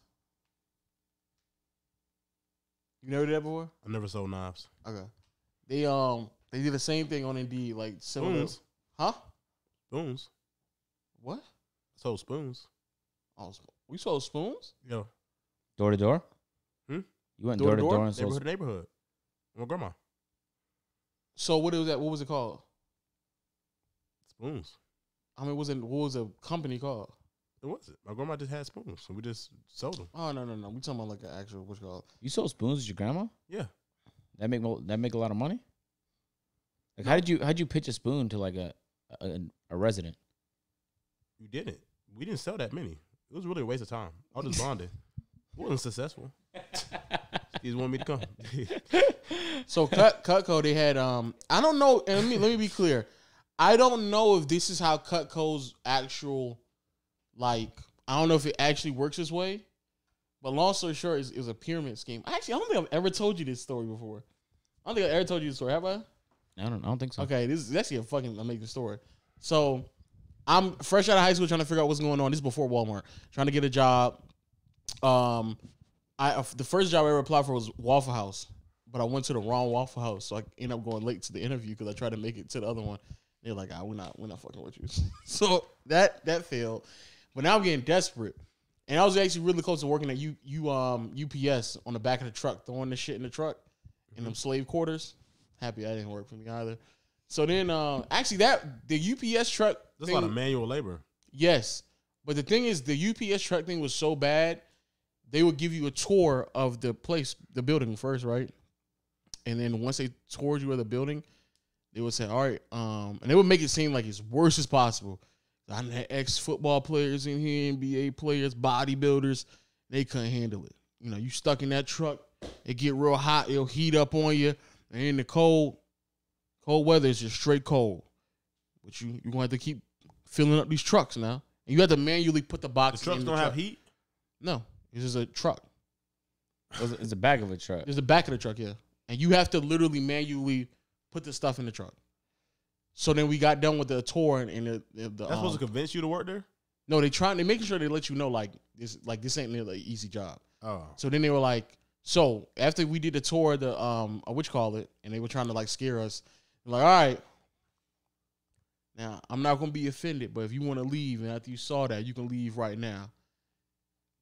You never did that before? I never sold knives. Okay. They did the same thing on Indeed, like spoons. Huh? Spoons. What? Sold spoons. Oh, we sold spoons? Yeah. Door to door? Hmm? You went door to door and sold neighborhood. My grandma. So what was that? What was it called? Spoons. I mean, what was the company called? It wasn't. My grandma just had spoons, so we just sold them. Oh no. We talking about like an actual what's it called? You sold spoons with your grandma? Yeah. That make a lot of money? Like how did you pitch a spoon to like a resident? You didn't. We didn't sell that many. It was really a waste of time. I was just bonding. It wasn't successful. He just wanted me to come. So Cutco, they had I don't know, and let me be clear. I don't know if this is how Cutco's actual, like, I don't know if it actually works this way, but long story short, is a pyramid scheme. Actually, I don't think I've ever told you this story before. I don't think I've ever told you this story, have I? I don't think so. Okay, this is actually a fucking amazing story. So, I'm fresh out of high school trying to figure out what's going on. This is before Walmart. Trying to get a job. The first job I ever applied for was Waffle House, but I went to the wrong Waffle House, so I ended up going late to the interview because I tried to make it to the other one. They're like, we're not fucking with you. So that failed. But now I'm getting desperate. And I was actually really close to working at UPS on the back of the truck, throwing the shit in the truck in them slave quarters. Happy that didn't work for me either. So then, actually, the UPS truck. That's a lot of manual labor. Yes. But the thing is, the UPS truck thing was so bad, they would give you a tour of the place, the building first, right? And then once they toured you of the building, they would say, all right, and they would make it seem like it's worse as possible. I had ex-football players in here, NBA players, bodybuilders. They couldn't handle it. You know, you stuck in that truck, it get real hot, it'll heat up on you. And in the cold weather, it's just straight cold. But you're going to have to keep filling up these trucks now. And you have to manually put the boxes in the truck. The trucks don't have heat? No. This is a truck. It's the back of a truck. It's the back of the truck, yeah. And you have to literally manually put the stuff in the truck. So then we got done with the tour and the That's supposed to convince you to work there? No, they making sure they let you know like this ain't really an easy job. Oh. So then they were like, so after we did the tour, and they were trying to like scare us. They're like, all right, now I'm not gonna be offended, but if you want to leave and after you saw that, you can leave right now.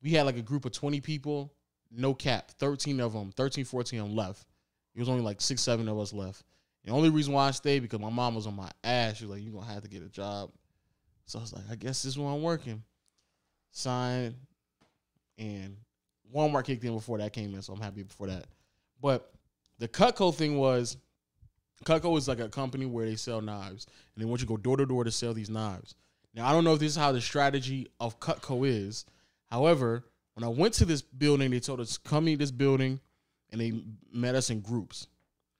We had like a group of 20 people, no cap, 13, 14 of them left. It was only like 6, 7 of us left. The only reason why I stayed because my mom was on my ass. She was like, you're going to have to get a job. So I was like, I guess this is where I'm working. Signed. And Walmart kicked in before that came in, so I'm happy before that. But the Cutco thing was, Cutco is like a company where they sell knives. And they want you to go door to door to sell these knives. Now, I don't know if this is how the strategy of Cutco is. However, when I went to this building, they told us, come in this building, and they met us in groups.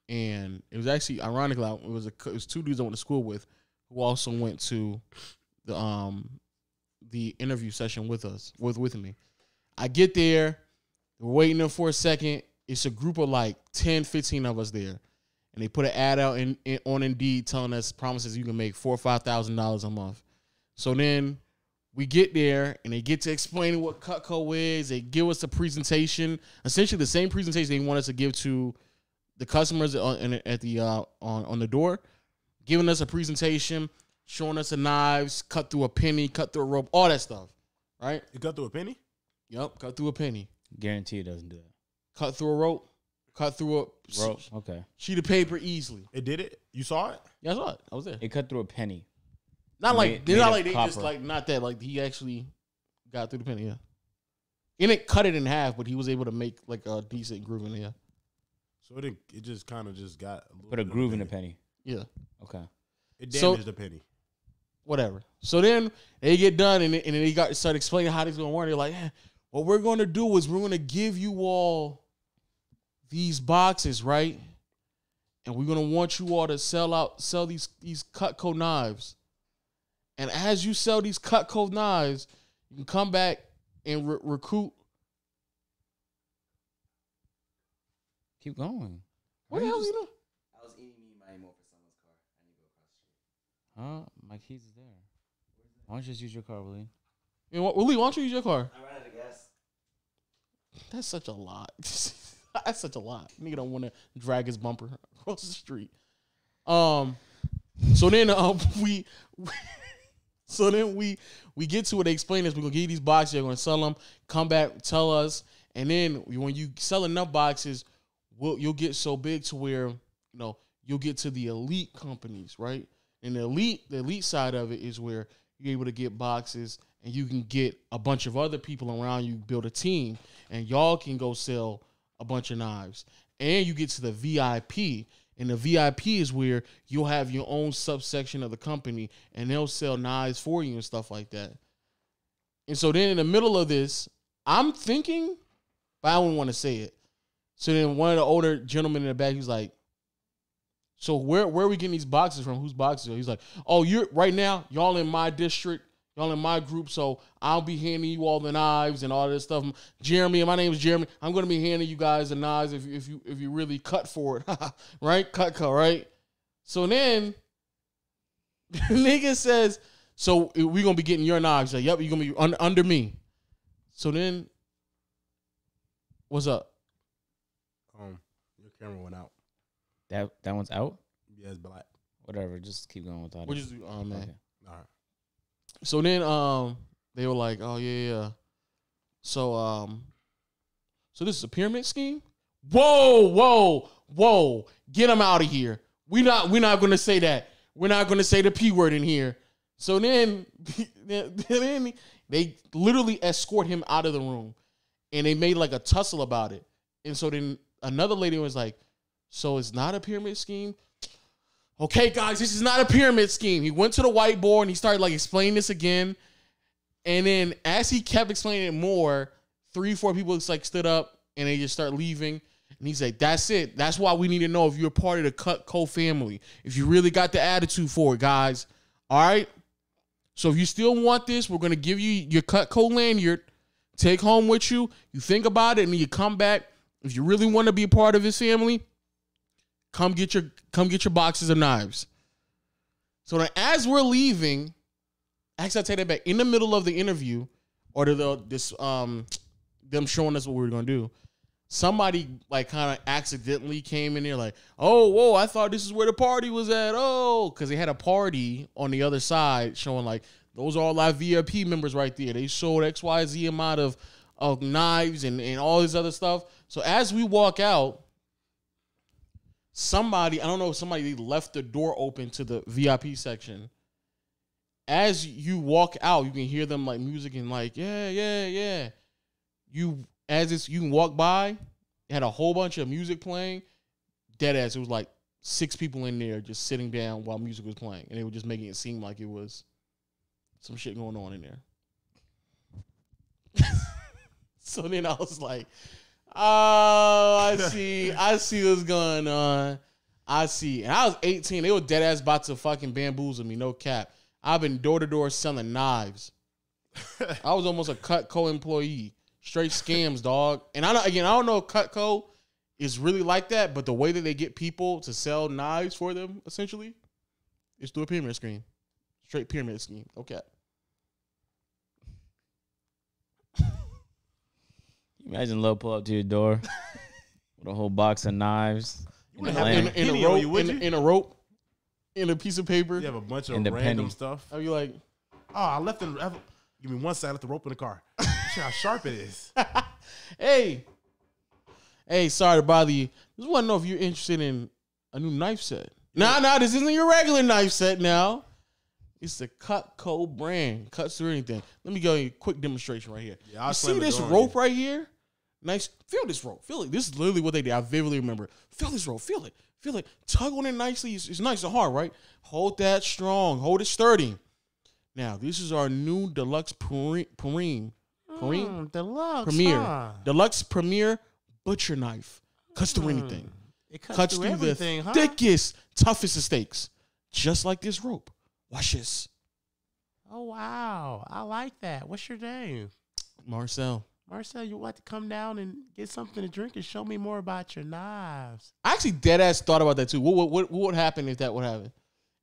And it was actually, ironically, it was 2 dudes I went to school with who also went to the interview session with me. I get there, we're waiting there for a second. It's a group of like 10, 15 of us there. And they put an ad out on Indeed telling us, promises you can make $4,000 or $5,000 a month. So then we get there and they get to explain what Cutco is. They give us a presentation, essentially the same presentation they want us to give to the customers on the door, giving us a presentation, showing us the knives, cut through a penny, cut through a rope, all that stuff, right? You cut through a penny? Yep, cut through a penny. Guarantee it doesn't do that. Cut through a rope, cut through a Rope, okay. sheet of paper easily. It did it? You saw it? Yeah, I saw it. I was there. It cut through a penny. Not like Made not of like they just copper. like not that like he actually got through the penny. Yeah, and it cut it in half, but he was able to make like a decent groove in it. Yeah, So it just kind of just got a little Put a bit of groove in the penny. yeah, Okay. It So- damaged the penny. whatever. So then they get done and then they start explaining how this going to work. They're like, what we're going to do is we're going to give you all these boxes, right? And we're going to want you all to sell these Cutco knives. And as you sell these Cutco knives, you can come back and recruit. Keep going. What the hell is you doing? I was eating me my emo for someone's car. I need to go across the street. Huh? My keys is there. Why don't you just use your car, Willie? You know what, Willie, why don't you use your car? I ran out of gas. That's such a lot. That's such a lot. Nigga don't want to drag his bumper across the street. So then we get to it. They explain this. We're gonna give you these boxes. You're gonna sell them. Come back, tell us, and then when you sell enough boxes, you'll get so big to where you'll get to the elite companies, right? And the elite side of it is where you're able to get boxes and you can get a bunch of other people around you, build a team, and y'all can go sell a bunch of knives. And you get to the VIP, and the VIP is where you'll have your own subsection of the company, and they'll sell knives for you and stuff like that. And so then in the middle of this, I'm thinking, but I don't want to say it. So then one of the older gentlemen in the back, he's like, so where are we getting these boxes from? Whose boxes are? He's like, oh, you're right now, y'all in my district, y'all in my group, so I'll be handing you all the knives and all this stuff. Jeremy, my name is Jeremy. I'm gonna be handing you guys the knives if you really cut for it. Right? Cutco, right? So then the nigga says, so we're gonna be getting your knives. Like, yep, you're gonna be under me. So then what's up? Your camera went out. That one's out? Yeah, it's black. Whatever. Just keep going with that. Which is man. Okay. All right. So then they were like, oh yeah. So this is a pyramid scheme? Whoa. Get them out of here. We're not gonna say that. We're not gonna say the P word in here. So then they literally escort him out of the room and they made like a tussle about it. And so then another lady was like, so it's not a pyramid scheme? Okay, guys, this is not a pyramid scheme. He went to the whiteboard and he started like explaining this again. And then as he kept explaining it more, 3-4 people just like stood up and they just start leaving. And he's like, that's it. That's why we need to know if you're part of the Cutco family. If you really got the attitude for it, guys. All right? So if you still want this, we're going to give you your Cutco lanyard. Take home with you. You think about it and then you come back. If you really want to be a part of his family, come get your boxes of knives. So then as we're leaving, actually I take that back. In the middle of the interview, or them showing us what we were gonna do, somebody like kind of accidentally came in there like, oh, whoa, I thought this is where the party was at. Oh, because they had a party on the other side showing like those are all our VIP members right there. They showed XYZ amount of knives and all this other stuff. So as we walk out, somebody left the door open to the VIP section. As you walk out, you can hear them like music and like, yeah. You can walk by, it had a whole bunch of music playing. Dead ass. It was like 6 people in there just sitting down while music was playing. And they were just making it seem like it was some shit going on in there. So then I was like, oh, I see what's going on. I see. And I was 18. They were dead ass about to fucking bamboozle me, no cap. I've been door to door selling knives. I was almost a Cutco employee. Straight scams, dog. And I don't know if Cutco is really like that, but the way that they get people to sell knives for them, essentially, is through a pyramid scheme. Straight pyramid scheme. No cap. Imagine Lil pull up to your door with a whole box of knives. You wouldn't have in any a on rope, you, would you? in a rope, in a piece of paper. You have a bunch of And the random penny. stuff. Are you like, Oh, I left it. Give me one side. I left the rope in the car. See how sharp it is. hey, sorry to bother you. Just want to know if you're interested in a new knife set. Nah, this isn't your regular knife set now. It's the Cutco brand. Cuts through anything. Let me give you a quick demonstration right here. Yeah, I'll you slam see the this door on rope you. right here? Nice. Feel this rope. Feel it. This is literally what they did. I vividly remember. Feel this rope. Feel it. Feel it. Tug on it nicely. It's nice and hard, right? Hold that strong. Hold it sturdy. Now, this is our new Deluxe Premier. Deluxe. Premier. Huh? Deluxe Premier Butcher Knife. Cuts through anything. It Cuts through everything, the huh? thickest, toughest of steaks. Just like this rope. Watch this. Oh, wow. I like that. What's your name? Marcel. Marcel, you want to come down and get something to drink and show me more about your knives. I actually deadass thought about that too. What would happen if that would happen?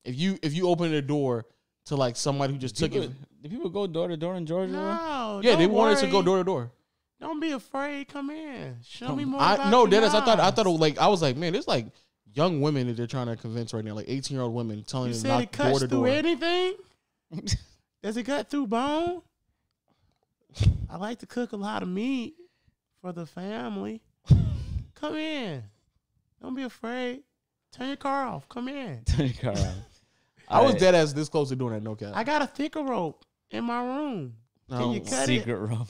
If you open the door to like somebody who just took it. Do people go door to door in Georgia? No. Yeah, they don't wanted to worry. go door to door. Don't be afraid. Come in. Show me more about No, your deadass. I knives. thought it was like I was like, man, there's like young women that they're trying to convince right now, like 18-year-old women telling You them said not it door cuts to through door. anything? Does it cut through bone? I like to cook a lot of meat for the family. Come in. Don't be afraid. Turn your car off. Come in. Turn your car off. I was deadass this close to doing that. No cap. I got a thicker rope in my room. Can you cut Secret it? rope.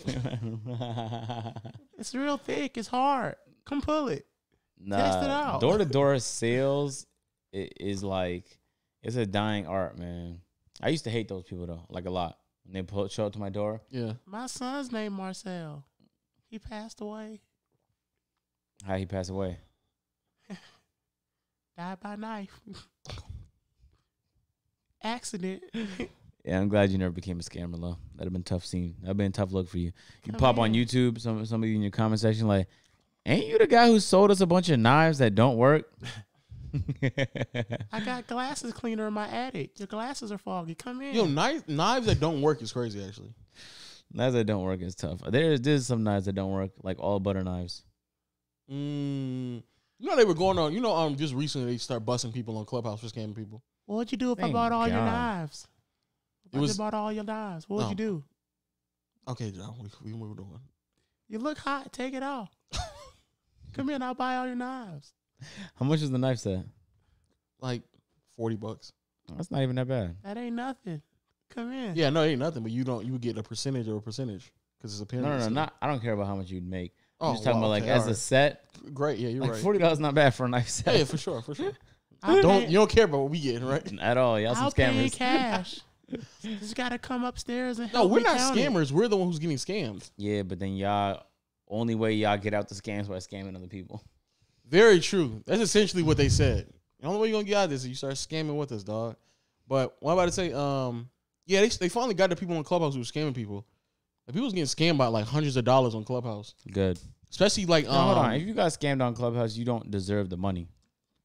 It's real thick. It's hard. Come pull it. Test it out. Door to door sales is like it's a dying art, man. I used to hate those people though, like a lot. When they show up to my door. Yeah. My son's name Marcel. He passed away. How he passed away? Died by knife. Accident. Yeah, I'm glad you never became a scammer, though. That'd have been a tough scene. That'd been a tough look for you. You Come pop on here. YouTube, some of you in your comment section like, ain't you the guy who sold us a bunch of knives that don't work? I got glasses cleaner in my attic. Your glasses are foggy. Come in. Yo, knives that don't work is crazy actually. Knives that don't work is tough. There's some knives that don't work, like all butter knives. You know they were going on. You know, just recently they start busting people on Clubhouse for scamming people. What'd you do if I Thank bought all your God. knives? If I just bought all your knives, what would No. you do? Okay, John, we moved on. You look hot. Take it off. Come here and I'll buy all your knives. How much is the knife set? Like $40. That's not even that bad. That ain't nothing. Come in. Yeah, no, it ain't nothing. But you would get a percentage because it's a penalty. No, not. I don't care about how much you'd make. Oh, I'm just talking wow, about like okay, as all a right. set. Great, yeah, you're Like right. $40 not bad for a knife set. Yeah, for sure. I'll You pay- don't care about what we getting, right? At all. Y'all some I'll pay scammers. cash. Just gotta come upstairs and No, help we're me not count it. scammers. We're the one who's getting scammed. Yeah, but then y'all only way y'all get out the scams by scamming other people. Very true. That's essentially what they said. The only way you're gonna get out of this is you start scamming with us, dog. But what I'm about to say, yeah, they finally got the people on Clubhouse who were scamming people. Like, people was getting scammed by like hundreds of dollars on Clubhouse. Good. Especially like No, hold on. If you got scammed on Clubhouse, you don't deserve the money.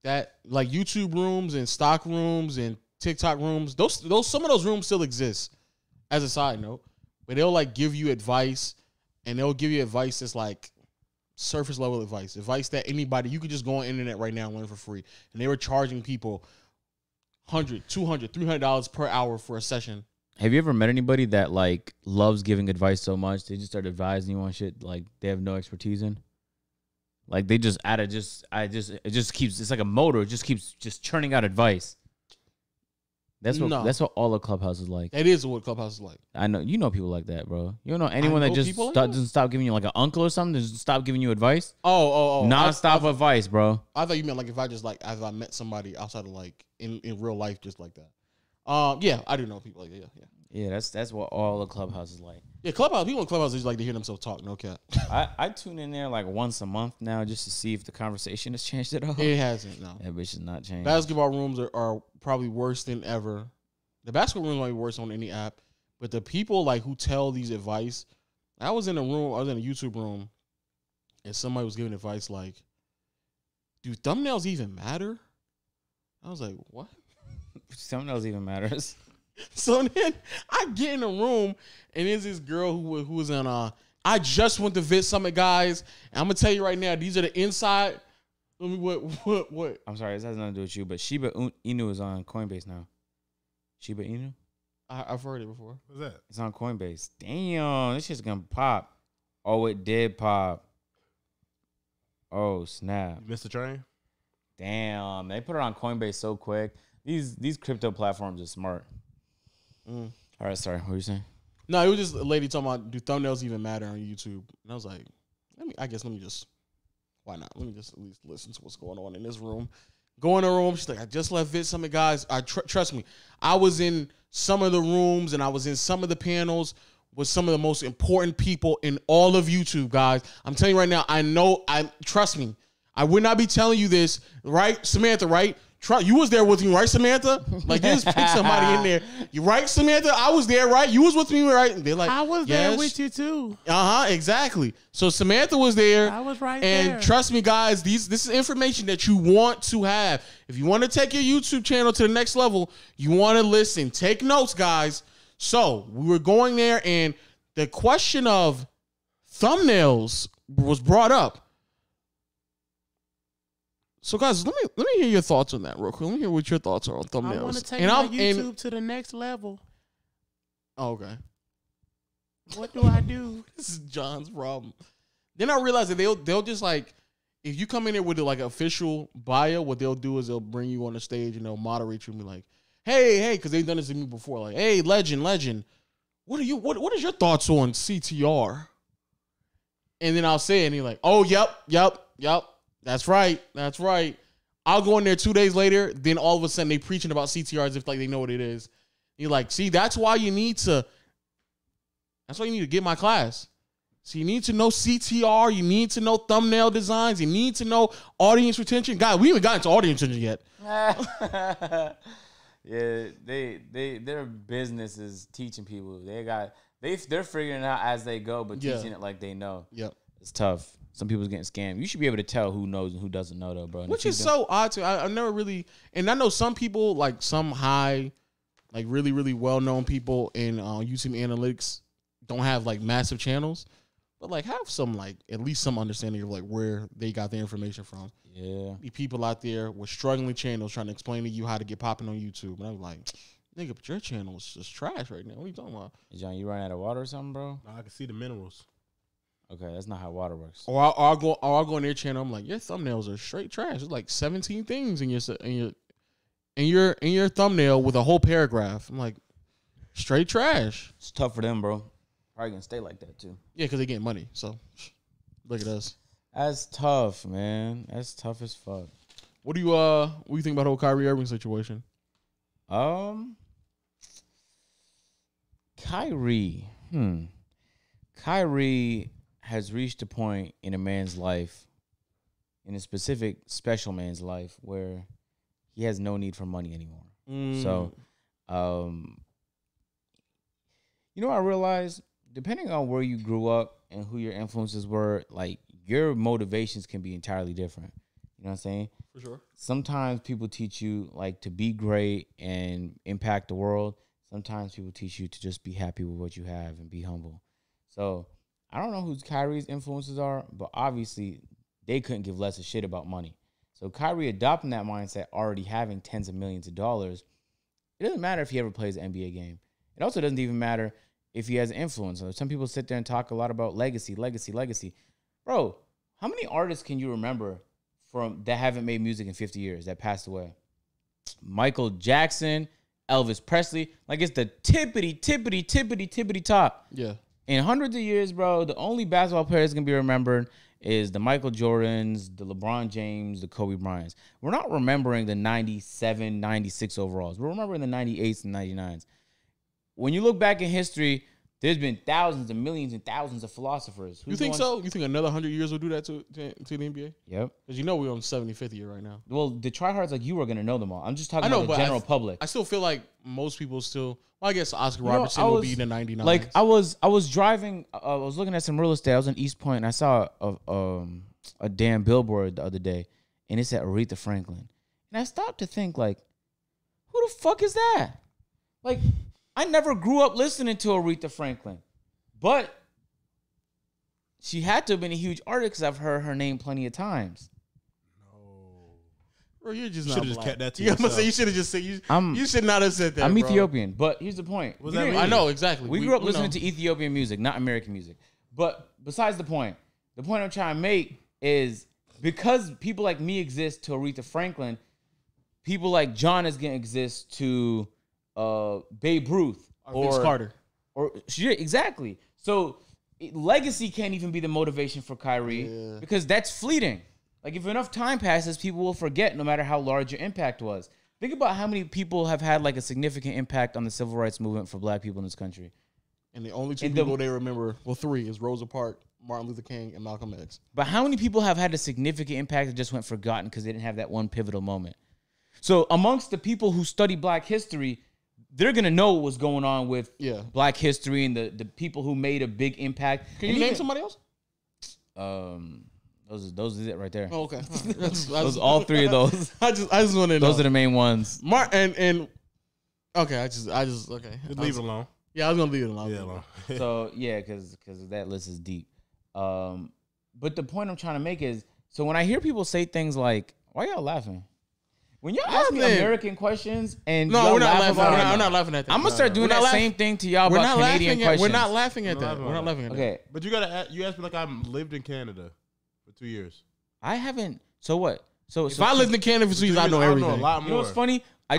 that like YouTube rooms and stock rooms and TikTok roomes. Those some of those rooms still exist. As a side note, but they'll like give you advice, and they'll give you advice that's like surface level advice that anybody you could just go on the internet right now and learn for free. And they were charging people $100, $200, $300 per hour for a session. Have you ever met anybody that like loves giving advice so much they just start advising you on shit like they have no expertise in? Like they just it just keeps, it's like a motor. It just keeps just churning out advice. That's what all the Clubhouse is like. That is what Clubhouse is like. I know you know people like that, bro. You don't know anyone that know just people like that? doesn't stop giving you like an uncle or something. Doesn't stop giving you advice. Oh. Non-stop advice, bro. I thought you meant like if I met somebody outside of like in real life just like that. Yeah, I do know people like that. Yeah. Yeah, that's what all the Clubhouse is like. Yeah, Clubhouse. People in Clubhouse just like to hear themselves talk. No cap. I tune in there like once a month now just to see if the conversation has changed at all. It hasn't. No. That bitch has not changed. Basketball rooms are probably worse than ever. The basketball rooms might be worse on any app, but the people like who tell these advice. I was in a YouTube room, and somebody was giving advice like, "Do thumbnails even matter?" I was like, "What?" Something else even matters. So then I get in a room, and there's this girl who was on I just went to Vid Summit, guys. And I'm gonna tell you right now, these are the inside. Let me what? I'm sorry, this has nothing to do with you, but Shiba Inu is on Coinbase now. Shiba Inu? I've heard it before. What's that? It's on Coinbase. Damn, this shit's gonna pop. Oh, it did pop. Oh, snap. You missed the train? Damn, they put it on Coinbase so quick. These crypto platforms are smart. All right, sorry. What were you saying? No, it was just a lady talking about, do thumbnails even matter on YouTube? And I was like, why not? Let me just at least listen to what's going on in this room. Go in the room. She's like, I just left Vid Summit, guys. Trust me. I was in some of the rooms and I was in some of the panels with some of the most important people in all of YouTube, guys. I'm telling you right now, trust me. I would not be telling you this, right, Samantha, right? You was there with me, right, Samantha? Like, you just pick somebody in there. You right, Samantha? I was there, right? You was with me, right? And they're like, I was there with you too. Exactly. So Samantha was there. I was right and there. Trust me, guys, this is information that you want to have. If you want to take your YouTube channel to the next level, you want to listen. Take notes, guys. So we were going there, and the question of thumbnails was brought up. So, guys, let me hear your thoughts on that real quick. Let me hear what your thoughts are on thumbnails. I want to take my YouTube to the next level. Oh, okay. What do I do? This is John's problem. Then I realized that they'll just like, if you come in there with like an official bio, what they'll do is they'll bring you on the stage and they'll moderate you and be like, hey, because they've done this to me before. Like, hey, legend, what is your thoughts on CTR? And then I'll say it, and you're like, oh, yep. That's right. I'll go in there 2 days later. Then all of a sudden they preaching about CTR as if like they know what it is. You're like, see, that's why you need to get my class. So you need to know CTR. You need to know thumbnail designs. You need to know audience retention. God, we haven't gotten to audience retention yet. Yeah, their business is teaching people. They're figuring it out as they go, but teaching it like they know. Yep. It's tough. Some people's getting scammed. You should be able to tell who knows and who doesn't know, though, bro. And which is so odd to. I've never really, and I know some people, like some high, like really, really well-known people in YouTube analytics don't have like massive channels, but like have some like at least some understanding of like where they got their information from. Yeah. Be people out there with struggling channels trying to explain to you how to get popping on YouTube. And I was like, nigga, but your channel is just trash right now. What are you talking about? John, you running out of water or something, bro? No, I can see the minerals. Okay, that's not how water works. Or I'll go on their channel. I'm like, your thumbnails are straight trash. There's like 17 things in your thumbnail with a whole paragraph. I'm like, straight trash. It's tough for them, bro. Probably gonna stay like that too. Yeah, because they getting money. So look at us. That's tough, man. That's tough as fuck. What do you think about the whole Kyrie Irving situation? Kyrie. Kyrie has reached a point in a man's life, in a specific special man's life, where he has no need for money anymore. So, I realized, depending on where you grew up and who your influences were, like, your motivations can be entirely different. You know what I'm saying? For sure. Sometimes people teach you, like, to be great and impact the world. Sometimes people teach you to just be happy with what you have and be humble. So, I don't know who Kyrie's influences are, but obviously they couldn't give less a shit about money. So Kyrie adopting that mindset, already having tens of millions of dollars, it doesn't matter if he ever plays an NBA game. It also doesn't even matter if he has influence. Some people sit there and talk a lot about legacy. Bro, how many artists can you remember that haven't made music in 50 years that passed away? Michael Jackson, Elvis Presley. Like, it's the tippity top. Yeah. In hundreds of years, bro, the only basketball player that's going to be remembered is the Michael Jordans, the LeBron James, the Kobe Bryants. We're not remembering the 97, 96 overalls. We're remembering the 98s and 99s. When you look back in history, there's been thousands and millions and thousands of philosophers. You think so? You think another 100 years will do that to the NBA? Yep. Because we're on 75th year right now. Well, the tryhards like you are going to know them all. I'm just talking about the general public. I still feel like most people still... Well, I guess Oscar Robertson will be in the 99. Like, I was driving... I was looking at some real estate. I was in East Point, and I saw a damn billboard the other day, and it said Aretha Franklin. And I stopped to think, like, who the fuck is that? Like... I never grew up listening to Aretha Franklin, but she had to have been a huge artist because I've heard her name plenty of times. Bro, you're just Shoulda not just black. kept that to Yeah, I'm gonna yourself. say you should have just said you. I'm- You should not have said that. I'm bro. Ethiopian, but here's the point. What does that mean? I know exactly. We grew up listening know. to Ethiopian music, not American music. But besides the point I'm trying to make is because people like me exist to Aretha Franklin, people like John is gonna exist to Babe Ruth Vince Carter. or shit, exactly. So legacy can't even be the motivation for Kyrie because that's fleeting. Like if enough time passes, people will forget no matter how large your impact was. Think about how many people have had like a significant impact on the civil rights movement for black people in this country. And the only two people they remember, well, three, is Rosa Parks, Martin Luther King, and Malcolm X. But how many people have had a significant impact that just went forgotten because they didn't have that one pivotal moment? So amongst the people who study black history, they're going to know what was going on with black history and the people who made a big impact. Can you name somebody else? Those is it right there. Oh, okay. Those all three of those. I just want to know. Those are the main ones. and okay, I just okay. Just leave it alone. Yeah, I was gonna leave it alone. Yeah, alone. So yeah, because that list is deep. But the point I'm trying to make is, so when I hear people say things like, "Why y'all laughing?" When y'all ask me American questions and no, y'all we're not laugh laughing. about We're not laughing at that. I'm gonna start doing We're that not same thing to y'all We're about not Canadian laughing questions. We're not laughing at that. We're not laughing at that. Okay, But you asked me like I lived in Canada for 2 years. I haven't. So what? So If I lived in Canada for 2 years, I know I everything. know a lot more. You know what's funny? I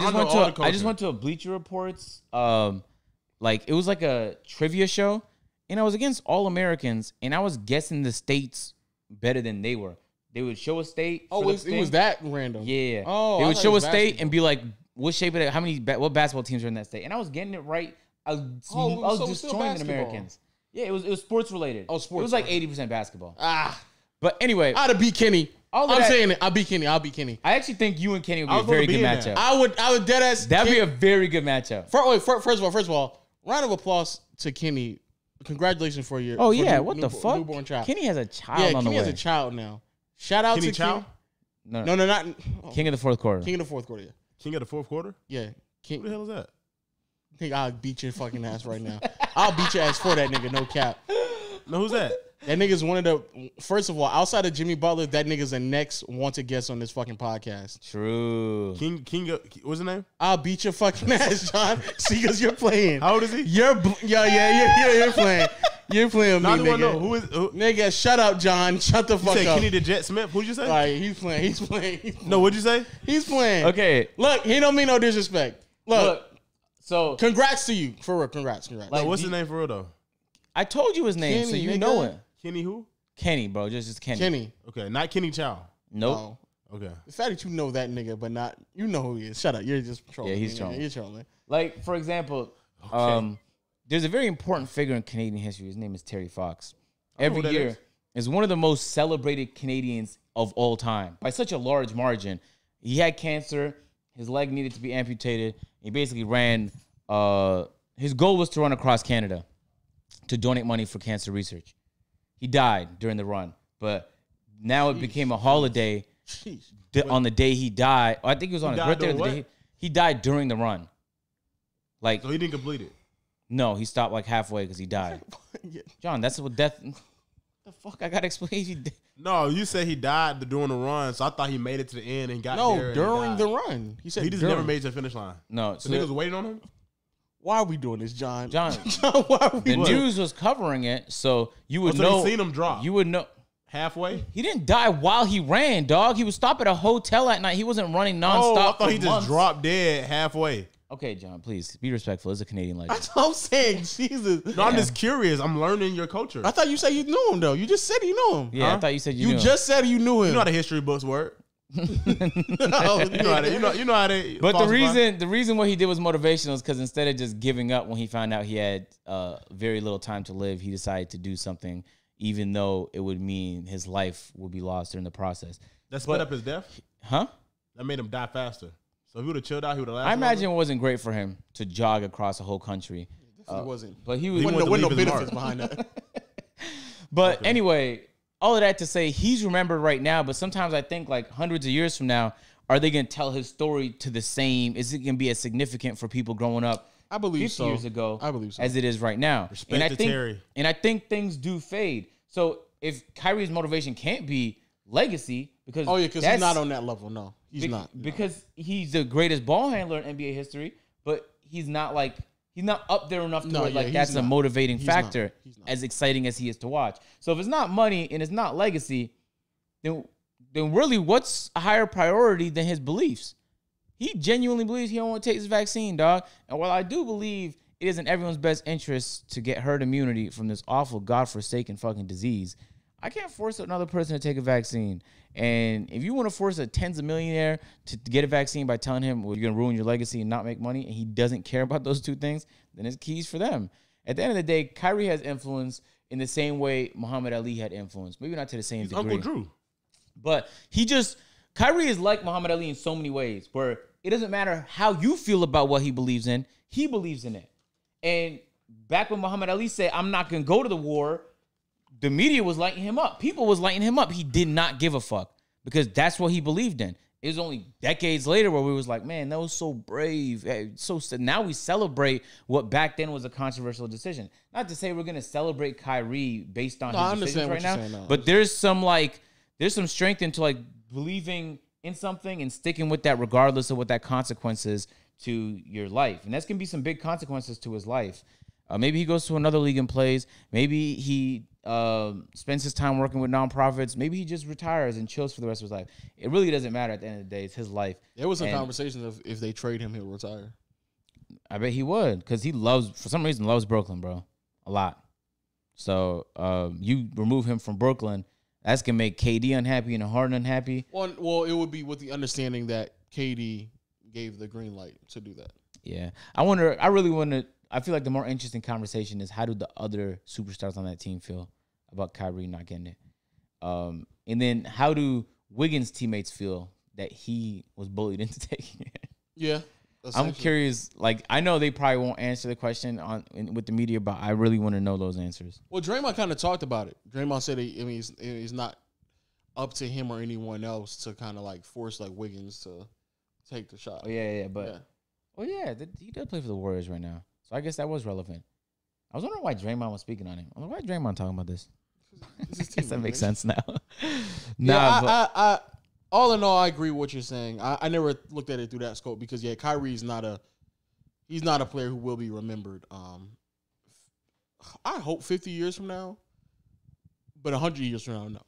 just went to a Bleacher Reports. Like it was like a trivia show, and I was against all Americans, and I was guessing the states better than they were. They would show a state. Oh, it was that random. Yeah. Oh, they I would thought show it a was state basketball. and be like, what shape of it? What basketball teams are in that state? And I was getting it right. I was so it was still destroying the basketball. Americans. Yeah, it was sports related. Oh, sports. It was like 80% basketball. Ah, But anyway, I'd have beat Kenny. All of I'm that- saying it. I'll beat Kenny. I'll beat Kenny. I actually think you and Kenny would I be a was gonna very be good in that. matchup. I would dead ass. That'd be a very good matchup. First of all, round of applause to Kenny. Congratulations for your. Oh for yeah, what the fuck? Newborn child. Kenny has a child Yeah, on the Kenny way. has a child now. Shout out Kenny to Chow? Kenny. No, not King of the fourth quarter. King of the fourth quarter. Yeah, King of the fourth quarter? yeah. King. Who the hell is that? I think I'll beat your fucking ass right now. I'll beat your ass for that nigga. No cap. No, who's that? That nigga's one of the. First of all, outside of Jimmy Butler, that nigga's the next wanted guest on this fucking podcast. True. King of, what's his name? I'll beat your fucking ass, John. See, because you're playing. How old is he? You're playing. You're playing No, I me, don't nigga. know. Who is who? Nigga, shut up, John. Shut the You fuck said up. Kenny the Jet Smith? Who'd you say? All right, he's playing. No, what'd you say? He's playing. Okay. Look, he don't mean no disrespect. Look, So congrats to you. For real, congrats. Like- No, what's his name for real though? I told you his name, Kenny, so you nigga. know it. Kenny who? Kenny, bro. Just Kenny. Kenny. Okay, not Kenny Chow. Nope. Oh. Okay. The fact that you know that nigga, but not, you know who he is. Shut up. You're just trolling. Yeah, he's nigga. trolling. You're trolling. Like, for example, there's a very important figure in Canadian history. His name is Terry Fox. know Every who that year is one of the most celebrated Canadians of all time by such a large margin. He had cancer. His leg needed to be amputated. He basically ran. His goal was to run across Canada to donate money for cancer research. He died during the run, but now it became a holiday Jeez. on the day he died. I think it was on his died birthday. Or doing the day what? he died during the run. Like, So he didn't complete it. no, he stopped like halfway because he died. Yeah. John, that's what death. The fuck, I gotta explain. He did. No, you said he died doing the run, so I thought he made it to the end and got there. No, and during died. the run. He said He just during. never made it to the finish line. No, So niggas was waiting on him? Why are we doing this, John? John, Why are we the doing news was covering it, so you would So know. they seen him drop. You would know. Halfway? He didn't die while he ran, dog. He would stop at a hotel at night. He wasn't running nonstop. Oh, I thought for he just months. dropped dead halfway. Okay, John, please be respectful. It's a Canadian legend. That's what I'm saying. Jesus. No, I'm just curious. I'm learning your culture. I thought you said you knew him, though. You just said you knew him. Yeah, Huh? I thought you said you You knew. just said you knew him. You know how the history books work. No, You know how they, you know how they. But falsify. the reason what he did was motivational is because instead of just giving up when he found out he had very little time to live, he decided to do something, even though it would mean his life would be lost during the process. that sped up his death. Huh? That made him die faster. So if he would have chilled out, he would have lasted. I imagine it wasn't great for him to jog across a whole country. it wasn't. But he was. He Wasn't wanted no to leave his benefits mark. behind that. But anyway, all of that to say, he's remembered right now. But sometimes I think, like hundreds of years from now, are they going to tell his story to the same? Is it going to be as significant for people growing up? I believe 50 so. years ago, I believe so. as it is right now. Respect to Terry. And I think things do fade. So if Kyrie's motivation can't be legacy, because because he's not on that level. No, he's not. Because he's the greatest ball handler in NBA history, but he's not up there enough to where that's a motivating factor, as exciting as he is to watch. So if it's not money and it's not legacy, then really what's a higher priority than his beliefs? He genuinely believes he don't want to take his vaccine, dog. And while I do believe it is in everyone's best interest to get herd immunity from this awful, godforsaken fucking disease, I can't force another person to take a vaccine. And if you want to force a tens of millionaire to get a vaccine by telling him, well, you're going to ruin your legacy and not make money, and he doesn't care about those two things, then it's keys for them. At the end of the day, Kyrie has influence in the same way Muhammad Ali had influence. Maybe not to the same degree. Uncle Drew. But Kyrie is like Muhammad Ali in so many ways, where it doesn't matter how you feel about what he believes in it. And back when Muhammad Ali said, I'm not going to go to the war, the media was lighting him up. People was lighting him up. He did not give a fuck because that's what he believed in. It was only decades later where we was like, man, that was so brave. Now we celebrate what back then was a controversial decision. Not to say we're going to celebrate Kyrie based on his decisions right now, but there's some strength into like believing in something and sticking with that regardless of what that consequence is to your life. And that's going to be some big consequences to his life. Maybe he goes to another league and plays. Maybe he spends his time working with nonprofits. Maybe he just retires and chills for the rest of his life. It really doesn't matter at the end of the day. It's his life. There was some conversations of if they trade him, he'll retire. I bet he would, because he for some reason loves Brooklyn, bro. A lot. So you remove him from Brooklyn, that's going to make KD unhappy and Harden unhappy. Well, it would be with the understanding that KD gave the green light to do that. Yeah. I feel like the more interesting conversation is how do the other superstars on that team feel about Kyrie not getting it? And then how do Wiggins' teammates feel that he was bullied into taking it? Yeah. I'm curious. Like, I know they probably won't answer the question with the media, but I really want to know those answers. Well, Draymond kind of talked about it. Draymond said, it's not up to him or anyone else to kind of like force like Wiggins to take the shot. Oh, yeah. He does play for the Warriors right now. So I guess that was relevant. I was wondering why Draymond was speaking on it. I'm like, why is Draymond talking about this? I guess that makes sense now. I all in all, I agree with what you're saying. I never looked at it through that scope because Kyrie's not a player who will be remembered. I hope 50 years from now, but 100 years from now, no.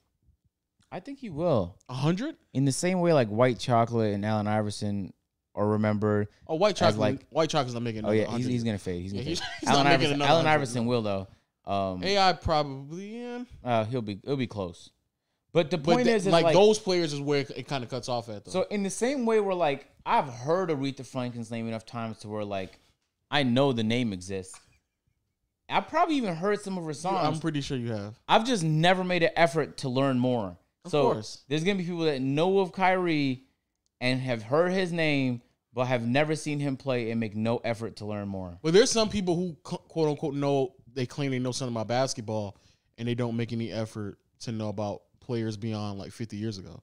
I think he will. 100? In the same way like White Chocolate and Allen Iverson are remembered. Oh, White Chocolate's not making. Oh yeah, he's gonna fade. He's gonna fade. Allen Iverson will though. AI probably. Yeah. It'll be close. But the point is like those players is where it kind of cuts off at though. So in the same way where like I've heard Aretha Franklin's name enough times to where like I know the name exists. I've probably even heard some of her songs. I'm pretty sure you have. I've just never made an effort to learn more. Of course. There's gonna be people that know of Kyrie and have heard his name, but have never seen him play and make no effort to learn more. Well, there's some people who quote unquote they claim they know something about basketball and they don't make any effort to know about players beyond like 50 years ago.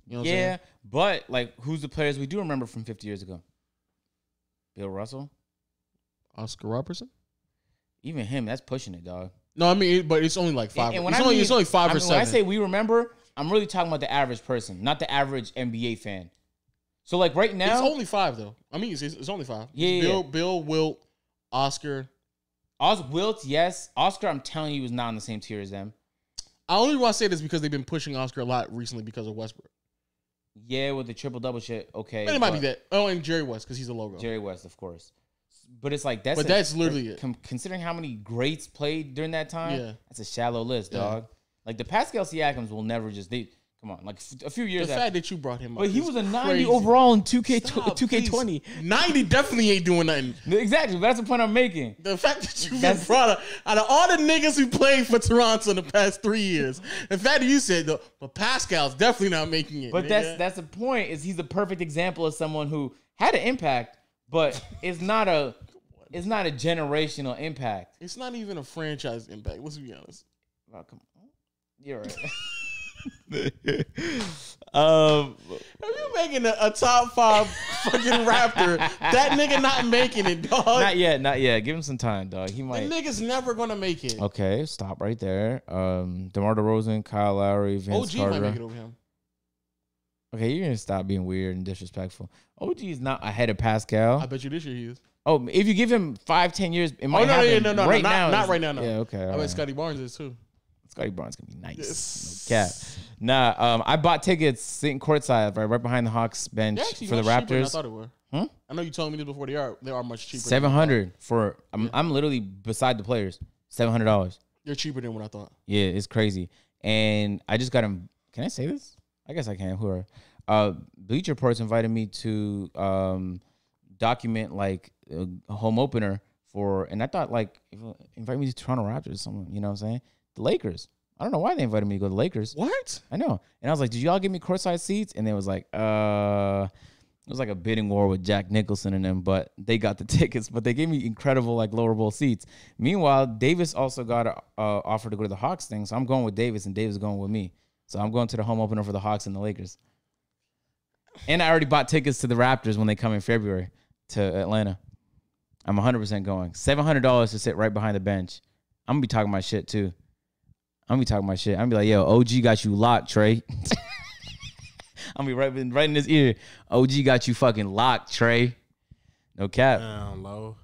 You know what I'm saying? But like who's the players we do remember from 50 years ago? Bill Russell? Oscar Robertson? Even him, that's pushing it, dog. No, I mean, but it's only like five. It's only 5 or 7. When I say we remember, I'm really talking about the average person, not the average NBA fan. So like right now, it's only 5 though. I mean, it's only 5. Yeah, Bill, Wilt, Oscar. Wilt, yes. Oscar, I'm telling you, was not on the same tier as them. I only want to say this because they've been pushing Oscar a lot recently because of Westbrook. Yeah, with the triple double shit. Okay, and it might be that. Oh, and Jerry West because he's a logo. Jerry West, of course. But it's like that's. But that's literally it. Considering how many greats played during that time, that's a shallow list, dog. Like the Pascal Siakams will never just come on, like a few years. The fact that you brought him up, but he was a 90 overall in 2K20. 90 definitely ain't doing nothing. Exactly, that's the point I'm making. The fact that you brought up out of all the niggas who played for Toronto in the past 3 years, the fact that you said though, but Pascal's definitely not making it. But that's the point. Is he's the perfect example of someone who had an impact, but it's not a generational impact. It's not even a franchise impact. Let's be honest. Oh, come on, you're right. If you making a top 5 fucking Raptor, that nigga not making it, dog. Not yet. Give him some time, dog. He The might. nigga's never gonna make it. Okay, stop right there. DeMar DeRozan, Kyle Lowry, Vince OG Carter. might make it over him. Okay, you're gonna stop being weird and disrespectful. OG is not ahead of Pascal. I bet you this year he is. Oh, if you give him 5-10 years, it might happen. No, right not, now, not right now. No. Yeah, okay. I bet alright. Scotty Barnes is too. Scotty Barnes gonna be nice. Yes. No cap. Nah, I bought tickets sitting courtside, right behind the Hawks bench for the Raptors. I thought it were. Huh? I know you told me this before. They are much cheaper. $700 for. I'm literally beside the players. $700. They're cheaper than what I thought. Yeah, it's crazy. And I just got him. Can I say this? I guess I can. Who are? Bleacher Reports invited me to document like a home opener for, and I thought like invite me to Toronto Raptors or something. You know what I'm saying? The Lakers. I don't know why they invited me to go to the Lakers. What? I know. And I was like, did y'all give me courtside seats? And they was like, it was like a bidding war with Jack Nicholson and them, but they got the tickets, but they gave me incredible like lower bowl seats. Meanwhile, Davis also got an offer to go to the Hawks thing. So I'm going with Davis and Davis is going with me. So I'm going to the home opener for the Hawks and the Lakers. And I already bought tickets to the Raptors when they come in February to Atlanta. I'm 100% going. $700 to sit right behind the bench. I'm going to be talking my shit too. I'm going to be like, yo, OG got you locked, Trey. I'm going to be right in his ear. OG got you fucking locked, Trey. No cap. Down low.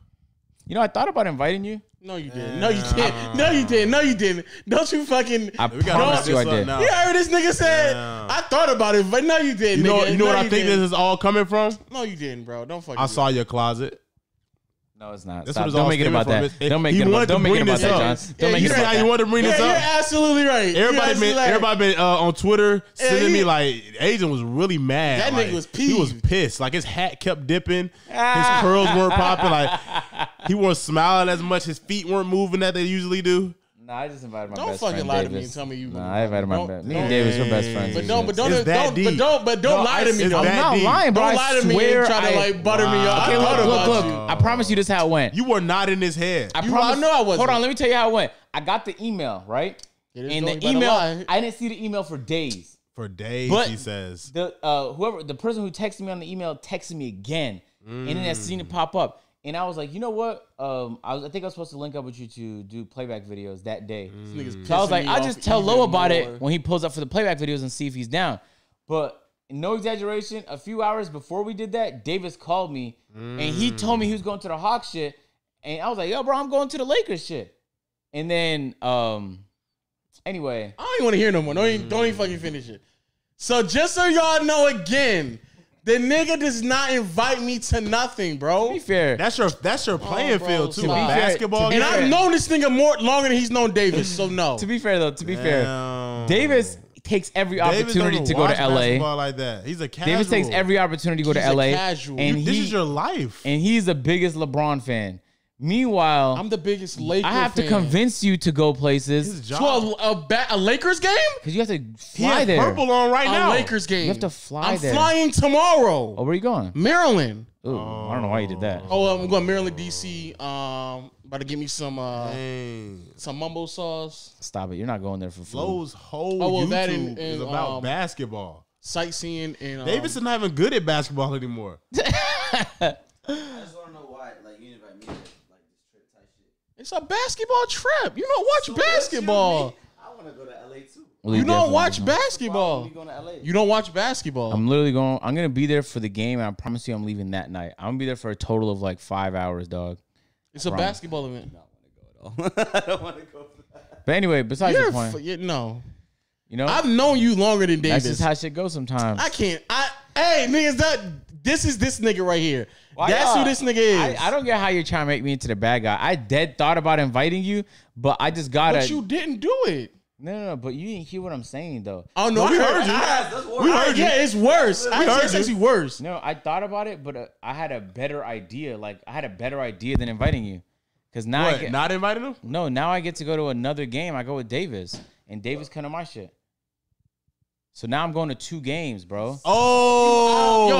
You know, I thought about inviting you. No, you didn't. No, you didn't. Don't you fucking. I promise you I did. Now. You heard this nigga said, I thought about it, but no, you didn't. You know what I think this is all coming from? No, you didn't, bro. Don't fucking. I saw your closet. No, it's not. That's Stop. what it's Don't all make it about stemming that. from. Don't make He it about wanted to that, bring John. this up. Don't make You it see about how you that. wanted to bring this You're up? absolutely right. Everybody been on Twitter sending me like Agent was really mad. That like, nigga was He was peeved. pissed. Like his hat kept dipping, his curls weren't popping. Like he wasn't smiling as much. His feet weren't moving that they usually do. Nah, I just invited my Don't best fucking friend, lie to Davis. me and tell me you. Nah, I invited my best. Me and don't- Davis, we're best friends. But and don't, shit. but It's that deep. don't No, lie to me it's though. that I'm not deep. lying, bro. Don't I lie to me swear and try to like butter me up. Okay, I thought look. about you. I promise you this how it went. You were not in his head. I You- promise. I know I wasn't. Hold on, let me tell you how it went. I got the email, right? Yeah, this And dog the better email, lie. I didn't see the email for days. For days, But he says. The the person who texted me on the email texted me again, and then I seen it pop up, and I was like, you know what? I think I was supposed to link up with you to do playback videos that day. This nigga's So I was pissing like, me I'll off just tell even Lo about more. it when he pulls up for the playback videos and see if he's down. But no exaggeration, a few hours before we did that, Davis called me and he told me he was going to the Hawks shit, and I was like, yo, bro, I'm going to the Lakers shit. And then anyway, I don't even want to hear no more. Don't even fucking finish it. So just so y'all know again, the nigga does not invite me to nothing, bro. to be fair, That's your playing bro, field too. to be fair- Basketball. to be And fair- I've known this nigga longer than he's known Davis. So no. to be fair though, Damn. Davis takes every Davis don't opportunity even to go watch to LA. basketball like that. He's a casual. Davis takes every opportunity to go to He's a LA. casual. And This he, is your life. and he's the biggest LeBron fan. Meanwhile, I'm the biggest Lakers I have to fan. convince you to go His places job. to a Lakers game? because you have to He fly has there. purple on right A now. Lakers game. You have to fly I'm there. flying tomorrow. Oh, where you going? Maryland. Ooh, I don't know why you did that. Oh, I'm going to Maryland, DC. About to get me some Dang. mumbo sauce, Stop it! You're not going there for food. Flow's whole Oh, well, YouTube that and- is and, about basketball. sightseeing, and Davis is not even good at basketball anymore. I just want to know why, like, you invite me to like this trip type shit. it's a basketball trip. You don't watch So what basketball. you mean? I want to go to LA too. Well, You don't definitely watch don't. basketball. You going to LA? You don't watch basketball. I'm literally going. I'm gonna be there for the game, and I promise you, I'm leaving that night. I'm gonna be there for a total of like 5 hours, dog. It's a promise. basketball event. I don't want to go at all. I don't want to go for that. But anyway, besides the point, No. you know, I've known you longer than that's Davis. just how shit goes sometimes. I can't. Hey, niggas, this is this nigga right here. Why That's y'all- who this nigga is. I don't get how you're trying to make me into the bad guy. I dead thought about inviting you, but I just gotta. But you didn't do it. No. But you didn't hear what I'm saying though. Oh no, we I heard you. That's what We heard you. Yeah, it's worse. It's actually worse. No, I thought about it, but I had a better idea. Like I had a better idea than inviting you, because now I What? get, Not inviting him? no. Now I get to go to another game. I go with Davis, and Davis come to my shit. So now I'm going to 2 games, bro. Oh, Yo,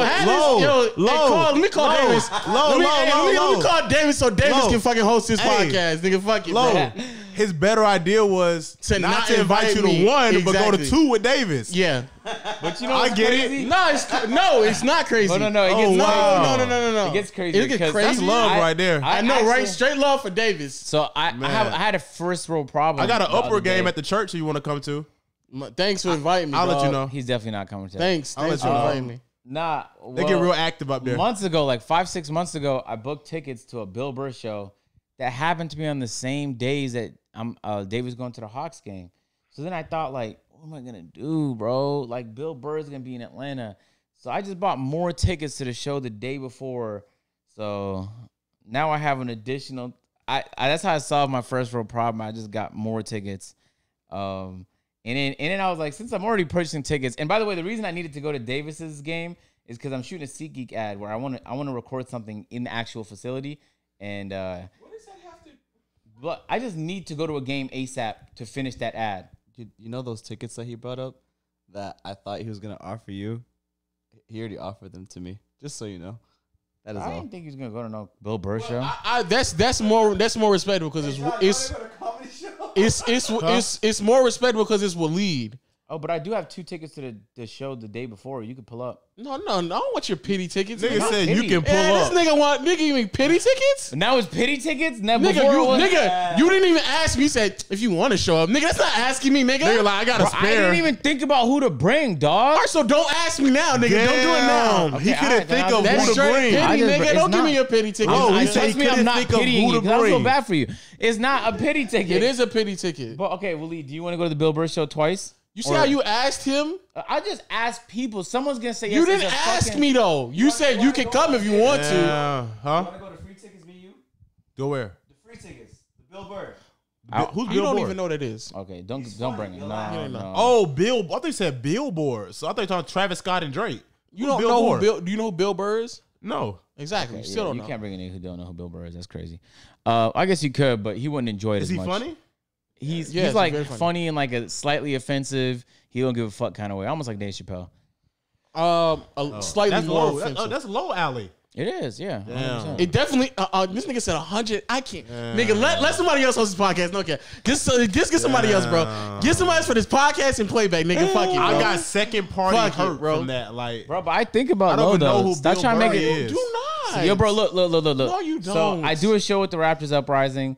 let me call Davis. Let me call Davis so Davis Low. can fucking host his Hey. podcast. Nigga, fuck it, Low. bro. his better idea was To not not to invite you invite me. to one, but go to Exactly. 2 with Davis. Yeah. But you know, I what's get crazy? it. No, it's not crazy. No, it gets Oh, wow. No. It gets crazy. It gets because crazy. That's love right there. I know, actually- right? Straight love for Davis. So I had a first world problem. I got an the other upper game day. at the church you want to come to. Thanks for inviting me. I'll let you dog. know. He's definitely not coming to that. Thanks I'll for let you know. inviting me. Nah, They get real active up there. months ago, like 5-6 months ago, I booked tickets to a Bill Burr show that happened to be on the same days that Dave was going to the Hawks game. So then I thought, like, what am I gonna do, bro? Like, Bill Burr's gonna be in Atlanta, so I just bought more tickets to the show the day before. So now I have an additional. That's how I solved my first world problem. I just got more tickets. And then I was like, since I'm already purchasing tickets, and by the way, the reason I needed to go to Davis's game is because I'm shooting a SeatGeek ad where I want to record something in the actual facility, and What does that have to? but I just need to go to a game ASAP to finish that ad. You know those tickets that he brought up that I thought he was gonna offer you? He already offered them to me. Just so you know. That is I all. didn't think he was gonna go to no Bill Burr show. That's more respectable because it's more respectable because it's Walid. Oh, but I do have 2 tickets to the show the day before. You could pull up. No, I don't want your pity tickets. Nigga Nigga. said you pity. can pull Yeah, up. this nigga you mean pity tickets? But now it's pity tickets. Now Nigga, before it was, you didn't even ask me. You said if you want to show up, nigga. That's not asking me, nigga. Nigga, like, I got a Bro, I spare. didn't even think about who to bring, dog. All right, so don't ask me now, nigga. Don't do it now. Damn, He Okay, couldn't alright, then think I'll of do That's who to straight bring. pity, I just- nigga. it's Don't give not- me your pity ticket. Oh, he I said trust he me, I'm couldn't not think of pitying who you to 'cause I feel bring. bad for you. It's not a pity ticket. It is a pity ticket. But okay, Waleed, do you want to go to the Bill Burr show twice? You see how you asked him? I just asked people. Someone's gonna say yes. You it's didn't a ask fucking- me though. You said you can come if you want to. Yeah. Huh? Want to go to free tickets, me you? Go where? The free tickets. The Bill Burr. Who's You Bill don't Burr? even know what that is. Okay, don't funny. bring it. You'll No, laugh. no. Oh, Bill. I thought you said Billboard. So I thought you were talking Travis Scott and Drake. You Who's don't know Burr? who Bill? Do you know who Bill Burr is? No. Exactly. Okay, you still yeah, don't you know. can't bring a nigga who don't know who Bill Burr is. That's crazy. I guess you could, but he wouldn't enjoy it Is as he much. funny? He's Yes, like very funny. funny and like a slightly offensive. He don't give a fuck kind of way, almost like Dave Chappelle. Slightly That's more low. offensive. That's low alley. It is, yeah. Damn. 100%. It definitely. This nigga said 100. I can't. Nigga, let somebody else host this podcast. No, okay. Just get somebody else, bro. Get somebody else for this podcast and playback, nigga. Fuck it, bro. I got second party Fuck it, hurt bro. from that. Like, Bro, but I think about I don't low even know though. who Stop Bill trying to Burr make it. is. Do not. Yo, bro, look. No, you So don't. I do a show with the Raptors Uprising,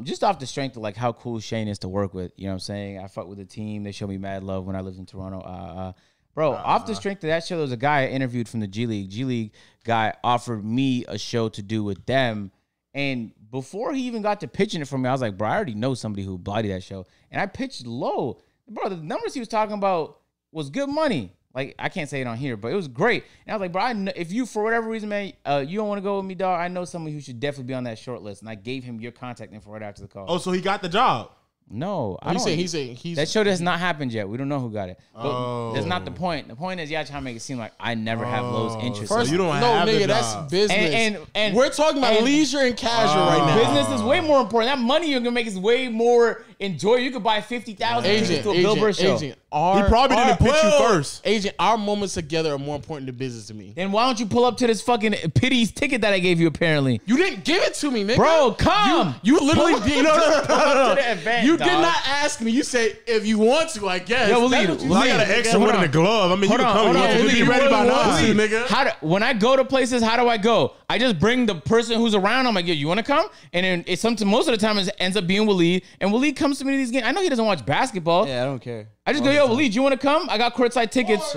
just off the strength of like how cool Shane is to work with. You know what I'm saying? I fuck with the team. They show me mad love when I lived in Toronto. Bro, off the strength of that show, there was a guy I interviewed from the G League. G League guy offered me a show to do with them. And before he even got to pitching it for me, I was like, bro, I already know somebody who bodied that show. And I pitched low. Bro, the numbers he was talking about was good money. Like, I can't say it on here, but it was great. And I was like, bro, if you, for whatever reason, man, you don't want to go with me, dog, I know somebody who should definitely be on that short list. And I gave him your contact info right after the call. oh, so he got the job. No, I He's don't. saying he's That show has not happened yet. We don't know who got it. But Oh. that's not the point. The point is, y'all trying to make it seem like I never have Lowe's interest. So you don't no, have the nigga, that's job. business. And we're talking about and- leisure and casual right now. Business is way more important. That money you're gonna make is way more enjoyable. You could buy 50,000 tickets to a Bill Burr show. Agent, He probably didn't pitch you first. Agent, our moments together are more important than business to me. Then why don't you pull up to this fucking pity ticket that I gave you? Apparently, You didn't give it to me, nigga. bro, come. You literally did. No. to the event, You dog. did not ask me. You said if you want to, I guess. Yo, That's Walid, what you Well, I said, got an nigga. extra Hold one in on. the glove. I mean, Hold you on, can come. hold You on, want to Walid, be you ready by really now. want to, nigga. When I go to places, how do I go? I just bring the person who's around. I'm like, yo, you want to come? And then it's something. Most of the time, it ends up being Walid. And Walid comes to me to these games. I know he doesn't watch basketball. Yeah, I don't care. I just go, yo, Walid, you want to come? I got courtside tickets.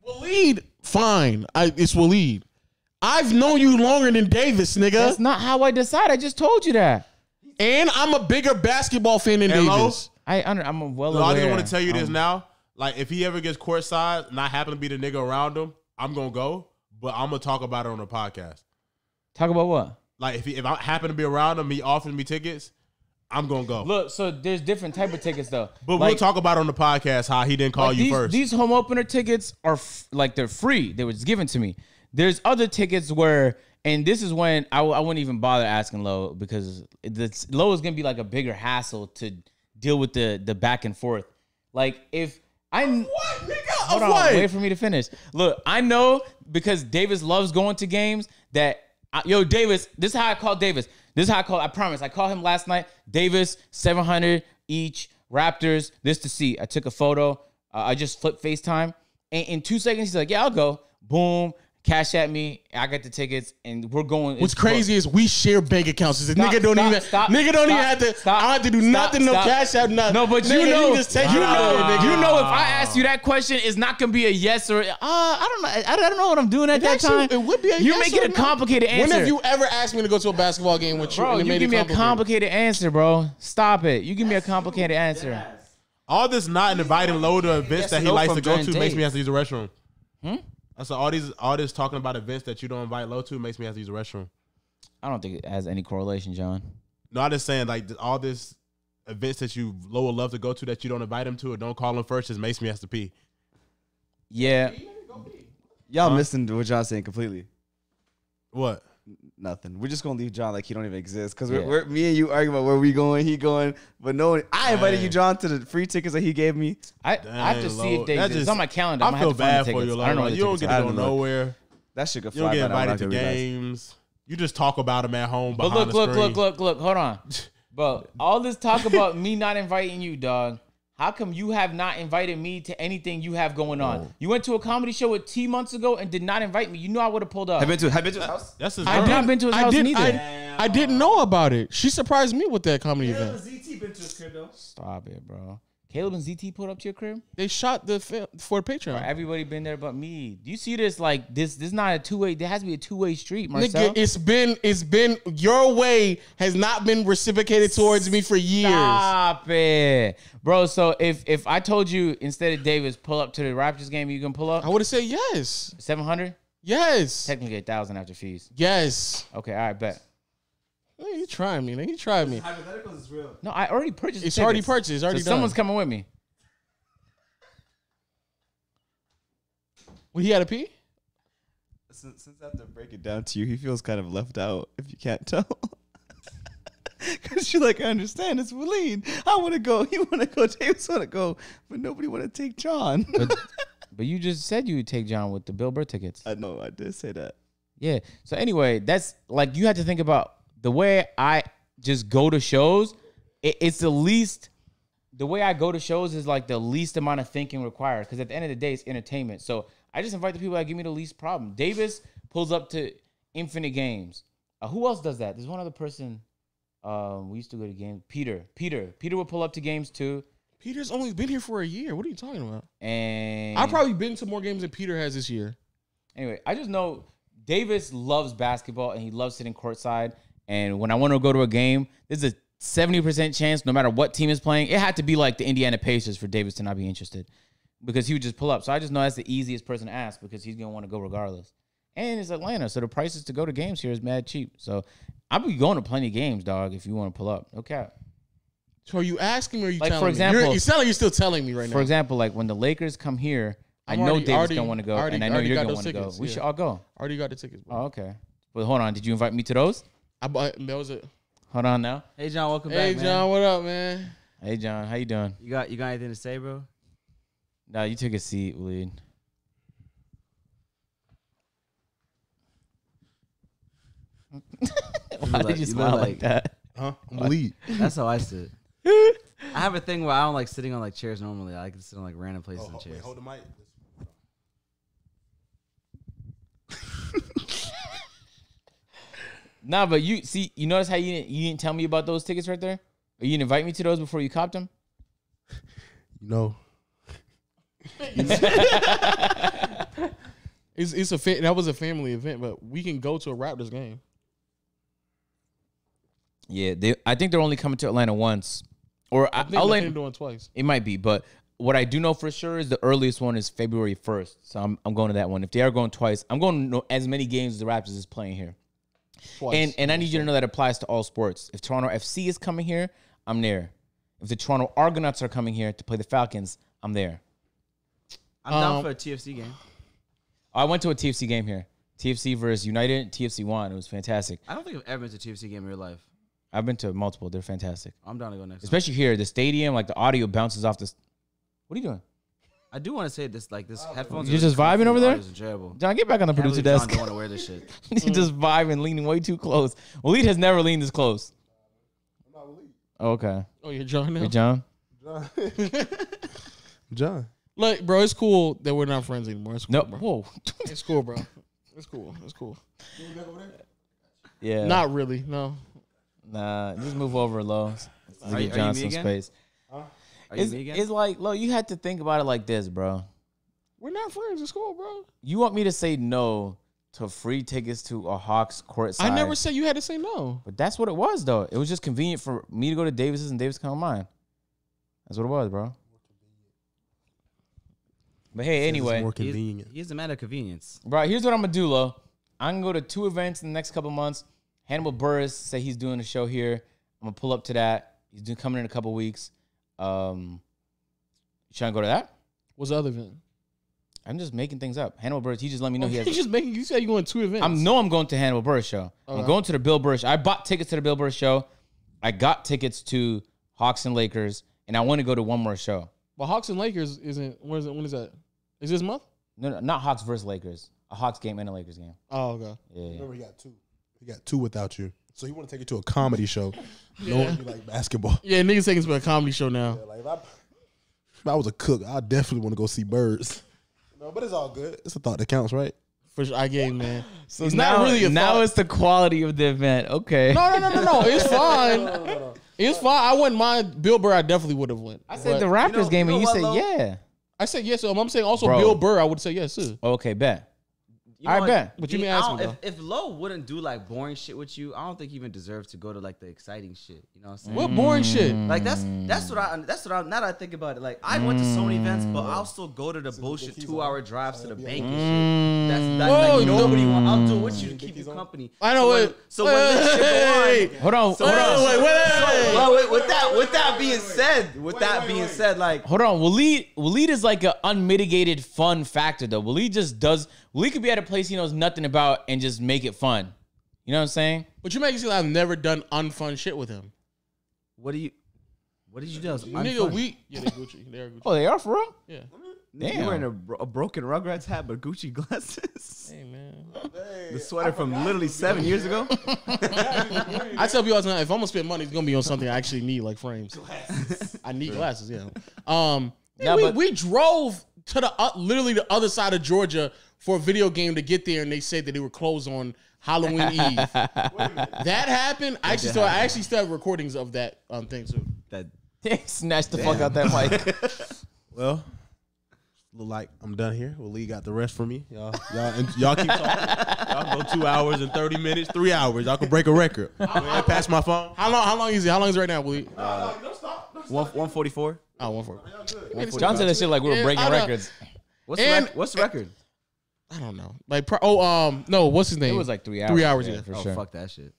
Walid, fine. It's Walid. I've known you longer than Davis, nigga. That's not how I decide. I just told you that. And I'm a bigger basketball fan than Hello? Davis. I'm well So aware. I just want to tell you this now. Like, if he ever gets courtside and I happen to be the nigga around him, I'm gonna go. But I'm gonna talk about it on the podcast. Talk about what? Like, if I happen to be around him, he offers me tickets, I'm gonna go. Look, so there's different type of tickets though. But Like- we'll talk about it on the podcast how he didn't call like you these, first. These home opener tickets are they're free. They was given to me. There's other tickets where, and this is when I wouldn't even bother asking Lo because Lo is gonna be like a bigger hassle to deal with the back and forth. Like if I What, nigga? hold on, wait for me to finish. Look, I know because Davis loves going to games that yo Davis. This is how I call Davis. This is how I call. I promise. I called him last night. Davis, 700 each. Raptors. This to see. I took a photo. I just flipped FaceTime, and in 2 seconds he's like, "Yeah, I'll go." Boom. Cash at me. I got the tickets, and we're going. What's crazy is we share bank accounts. Nigga don't even have to. I don't have to do nothing. No cash out. Nothing. No, but nigga, you know, just take it out, you know, if I ask you that question, it's not gonna be a yes or I don't know. I don't know what I'm doing at that time. It would be a you yes make it or a complicated answer. When have you ever asked me to go to a basketball game with you? Bro, and you give me a complicated answer, bro. Stop it. You give me a complicated answer. All this not inviting Low to events that he likes to go to makes me have to use the restroom. That's all this talking about events that you don't invite Low to makes me have to use the restroom. I don't think it has any correlation, John. No, I'm just saying, like, all this events that you Low would love to go to that you don't invite him to or don't call him first just makes me have to pee. Yeah. Y'all missing what John's saying completely. What? Nothing. We're just gonna leave John like he don't even exist because Yeah. we're me and you arguing about where we going, he going, but no one. I invited you, John, to the free tickets that he gave me. I have to see if they That exist. It's on my calendar. I feel bad for you, Low. I don't know. You don't get to go nowhere. That shit could You don't fly get by now, invited to I'm not gonna realize. games. You just talk about them at home But behind the screen. look. Hold on. Bro, all this talk about me not inviting you, dog. How come you have not invited me to anything you have going on? You went to a comedy show with T months ago and did not invite me. You know I would have pulled up. Have been to his house? That's his I've not been to his house neither. I didn't know about it. She surprised me with that comedy event. ZT been to his crib though. Stop it, bro. Caleb and ZT pulled up to your crib? They shot the for Patreon. Everybody been there but me. Do you see this? Like this is not a two-way. There has to be a two-way street, Marcel. Nigga, it's been your way has not been reciprocated towards me for years. Stop it, bro. So if I told you instead of Davis pull up to the Raptors game, you gonna pull up? I would have said yes. 700? Yes. Technically 1,000 after fees. Yes. Okay, all right, bet. Hey, you trying me, nigga. You tried me. Hypotheticals is real. No, I already purchased. It's the already tickets. purchased. It's already So done. someone's coming with me. Well, he had a pee? Since I have to break it down to you, he feels kind of left out, if you can't tell. Because you're like, I understand, it's Walid. I want to go. You want to go. Davis want to go. But nobody want to take John. But you just said you would take John with the Bill Burr tickets. I know, I did say that. Yeah. So anyway, that's like you have to think about the way I just go to shows. It's the least. The way I go to shows is like the least amount of thinking required because at the end of the day, it's entertainment. So I just invite the people that give me the least problem. Davis pulls up to infinite games. Who else does that? There's one other person. We used to go to games. Peter will pull up to games too. Peter's only been here for a year. What are you talking about? And I've probably been to more games than Peter has this year. anyway, I just know Davis loves basketball and he loves sitting courtside. And when I want to go to a game, there's a 70% chance, no matter what team is playing, it had to be like the Indiana Pacers for Davis to not be interested because he would just pull up. So I just know that's the easiest person to ask because he's going to want to go regardless. And it's Atlanta, so the prices to go to games here is mad cheap. So I'll be going to plenty of games, dog, if you want to pull up. Okay. So are you asking me or are you Like, telling for me? example- You sound like you're still telling me right now. For example, like when the Lakers come here, I know Davis don't want to go, and I know you're going to want to go. We should all go. Already got the tickets, bro. Oh, okay. But hold on. Did you invite me to those? I bought, that was it. Hold on now. Hey, John, welcome Hey, back, man. John, what up, man? Hey, John. How you doing? You got anything to say, bro? Nah, you took a seat, Walid. Why did you smile like that? Huh? I'm Walid. That's how I sit. I have a thing where I don't like sitting on like chairs normally. I like to sit on like random places in chairs. Wait, hold the mic. Nah, but you see, you notice how you didn't tell me about those tickets right there? Or you didn't invite me to those before you copped them? You know. It's that was a family event, but we can go to a Raptors game. Yeah, I think they're only coming to Atlanta once. Or I think I'll they're let doing twice. it might be, but what I do know for sure is the earliest one is February 1st. So I'm going to that one. If they are going twice, I'm going to as many games as the Raptors is playing here. Twice. And I need you to know that applies to all sports. If Toronto FC is coming here, I'm there. If the Toronto Argonauts are coming here to play the Falcons, I'm there. I'm down for a TFC game. I went to a TFC game here. TFC versus United. TFC won. It was fantastic. I don't think I've ever been to a TFC game in real life. I've been to multiple. They're fantastic. I'm down to go next time. Especially here. The stadium, like the audio bounces off this. What are you doing? I do want to say this, like this headphones. You're are just really vibing comfy, over the there? audio is enjoyable. John, get back on the Can't producer believe desk. John don't want to wear this shit. You're just vibing, leaning way too close. Walid has never leaned this close. Oh, okay. Oh, you're John now. You're John. John. Look, bro, it's cool that we're not friends anymore. It's cool, Nope. bro. Whoa. It's cool, bro. It's cool. It's cool. Yeah. Not really. No. Nah. Just move over low. Are you John me some again? space. Are It's, you me again? it's like, look, you had to think about it like this, bro. We're not friends. It's cool, bro. You want me to say no to free tickets to a Hawks courtside? I never said you had to say no. But that's what it was, though. It was just convenient for me to go to Davis's and Davis come to mine. That's what it was, bro. But hey, anyway, More convenient. He is a matter of convenience. bro, here's what I'm gonna do, Lo. I'm gonna go to 2 events in the next couple months. Hannibal Burris said he's doing a show here. I'm gonna pull up to that. He's coming in a couple weeks. You trying to go to that? What's the other event? I'm just making things up. Hannibal Burris, he just let me know he has. He's just making. You said you're going to 2 events. I'm going to Hannibal Burris show. I'm Okay. going to the Bill Burris. I bought tickets to the Bill Burris show. I got tickets to Hawks and Lakers, and I want to go to one more show. But Hawks and Lakers isn't. When is that? Is this month? No, not Hawks versus Lakers. A Hawks game and a Lakers game. Oh, okay. Yeah. Remember, he got 2. He got 2 without you. So he want to take you to a comedy show. Knowing you like basketball. Yeah, niggas taking us to a comedy show now. Yeah, like if I was a cook, I definitely want to go see birds. No, but it's all good. It's a thought that counts, right? For sure, I game, man. So it's now, not really a now thought. it's the quality of the event. Okay. No. It's fine. It's fine. I wouldn't mind. Bill Burr, I definitely would have went. I said But the Raptors game, you and know you what, said Lo? yeah. I said yes. So I'm saying also Bro. Bill Burr, I would say yes too. Okay, bet. You I know bet. But you may ask me, though. if Lo wouldn't do like boring shit with you, I don't think he even deserves to go to like the exciting shit. You know what I'm saying? What boring shit? Like that's what I now that I think about it. Like I went to so many events, but I'll still go to the bullshit 2-hour drives to the bank and shit. That's Whoa, like nobody no. want. I'll do it with you to keep you company. I know it. So when this shit go on, Hold on. So hold on. Wait. well, with that being said, like Hold on. Walid is like an unmitigated fun factor though. Walid could be at a place he knows nothing about and just make it fun. You know what I'm saying? But you make it seem like I've never done unfun shit with him. what did you do? Nigga, they're Gucci. They're Gucci. Oh, they are for real? Yeah. Damn. You wearing a broken Rugrats hat but Gucci glasses. Hey man. The sweater from literally 7 years ago. I tell people all the time, if I'm gonna spend money, it's gonna be on something I actually need, like frames. I need glasses. Yeah. We drove to the literally the other side of Georgia for a video game to get there, and they said that they were closed on Halloween Eve. That happened. I actually still have recordings of that thing too. That Snatch the fuck out that mic. Well, look like I'm done here. Well, Lee got the rest for me. Y'all keep talking. Y'all go 2 hours and 30 minutes, 3 hours. Y'all can break a record. Pass my phone. How long is it? How long is it right now, Willie? 144. Oh, 140. John said that shit like we were breaking records. What's the record? I don't know. Like, no, what's his name? It was like 3 hours. 3 hours, yeah. for Oh sure. fuck that shit.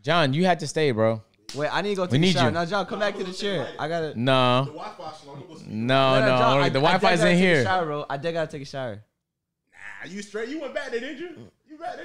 John, you had to stay, bro. Wait, I need to go We take a need shower. you. Now, John, come back to the chair. I gotta. No. No. John, The Wi-Fi's in here. Shower, bro. I did gotta take a shower. Nah, you straight. You went back there, didn't you?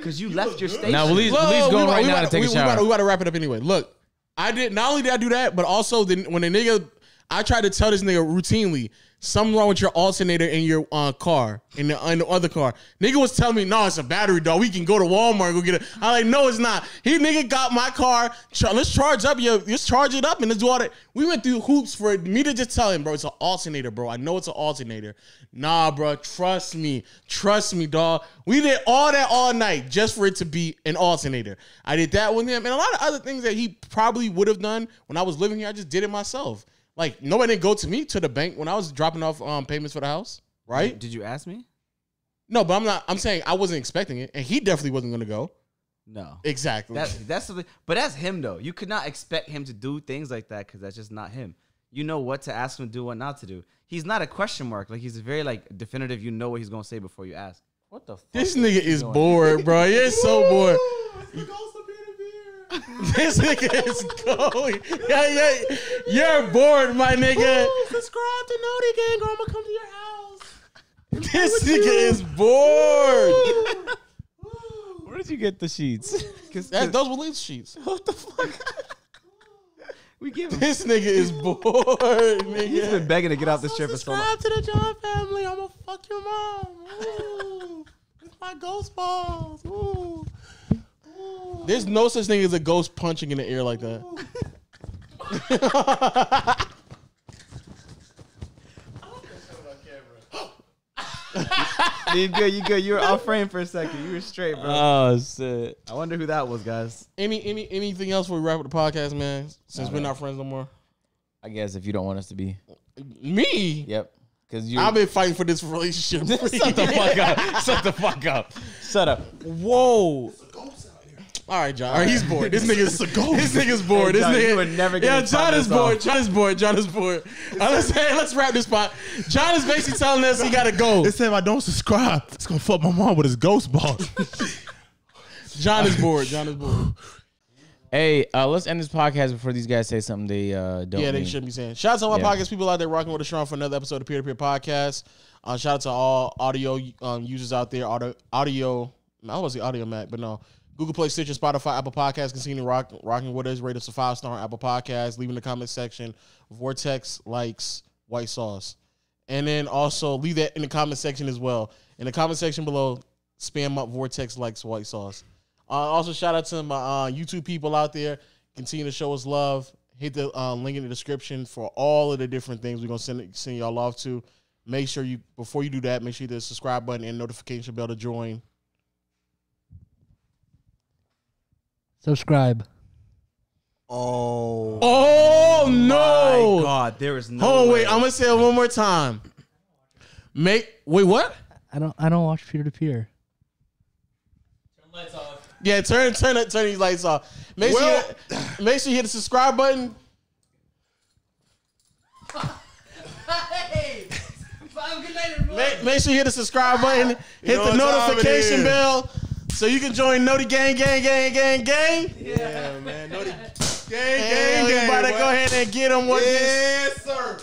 Cause you left your station. Now, Walid's going right now to take a shower. We about to wrap it up anyway. Look, not only did I do that, but also when the nigga, I tried to tell this nigga routinely, something wrong with your alternator in your car, in the other car. Nigga was telling me, no, it's a battery, dog. We can go to Walmart and go get it. I'm like, no, it's not. Nigga got my car. Let's charge it up and let's do all that. We went through hoops for me to just tell him, bro, it's an alternator, bro. I know it's an alternator. Nah, bro, trust me, dog. We did all that all night just for it to be an alternator. I did that with him and a lot of other things that he probably would have done when I was living here. I just did it myself. Like, nobody didn't go to me to the bank when I was dropping off payments for the house, right? Did you ask me? No, but I'm saying I wasn't expecting it, and he definitely wasn't going to go. No. Exactly. That's something. But that's him though. You could not expect him to do things like that because that's just not him. You know what to ask him to do, what not to do. He's not a question mark. Like he's very like definitive. You know what he's gonna say before you ask. What the fuck? This nigga is bored, bro. You're so bored. This nigga is going. Yeah. You're bored, my nigga. Subscribe to Naughty Gang or I'm gonna come to your house. This nigga is bored. Where did you get the sheets? Those were leaf sheets. What the fuck? We give him. This nigga is bored, nigga. He's been begging to get off this trip for so long. Subscribe to the John family. I'm gonna fuck your mom. Ooh, with my ghost balls. Ooh. Ooh. There's no such thing as a ghost punching in the air like that. You good. You were off frame for a second. You were straight, bro. Oh shit. I wonder who that was, guys. Anything else before we wrap up the podcast, man? Since we're not friends no more. I guess if you don't want us to be. Me? Yep. Because you. I've been fighting for this relationship. Shut the fuck up. Shut the fuck up. Shut up. Whoa. All right, John. All right, he's bored. This nigga's a ghost. This nigga's bored. Hey, John, this nigga you would never get Yeah, this John is podcast bored. off. John is bored. John is bored. Let's wrap this part. John is basically telling us he gotta go. It said if I don't subscribe, it's gonna fuck my mom with his ghost ball. John is bored. John is bored. Hey, let's end this podcast before these guys say something they don't. Yeah, they mean. shouldn't be saying. Shout out to all my Yeah. podcast people out there rocking with us strong for another episode of Peer to Peer Podcast. Shout out to all audio users out there. Audio. I was the audio Mac, but no. Google Play, Stitcher, Spotify, Apple Podcasts. Continue rocking with us. Rate us a 5-star on Apple Podcasts. Leave in the comment section. Vortex likes white sauce. And then also leave that in the comment section as well. In the comment section below, spam up Vortex likes white sauce. Also, shout out to my YouTube people out there. Continue to show us love. Hit the link in the description for all of the different things we're going to send y'all love to. Make sure before you do that, make sure you hit the subscribe button and notification bell to join. Subscribe. Oh no! My God, there is no. Hold on, way. wait. I'm gonna say it one more time. Wait, what? I don't watch peer to peer. Yeah, turn these lights off. Make sure you hit the subscribe button. Make sure you hit the subscribe button. Hit the notification bell so you can join Noti Gang. Yeah, man. Gang. You better go ahead and get them. Yes, sir.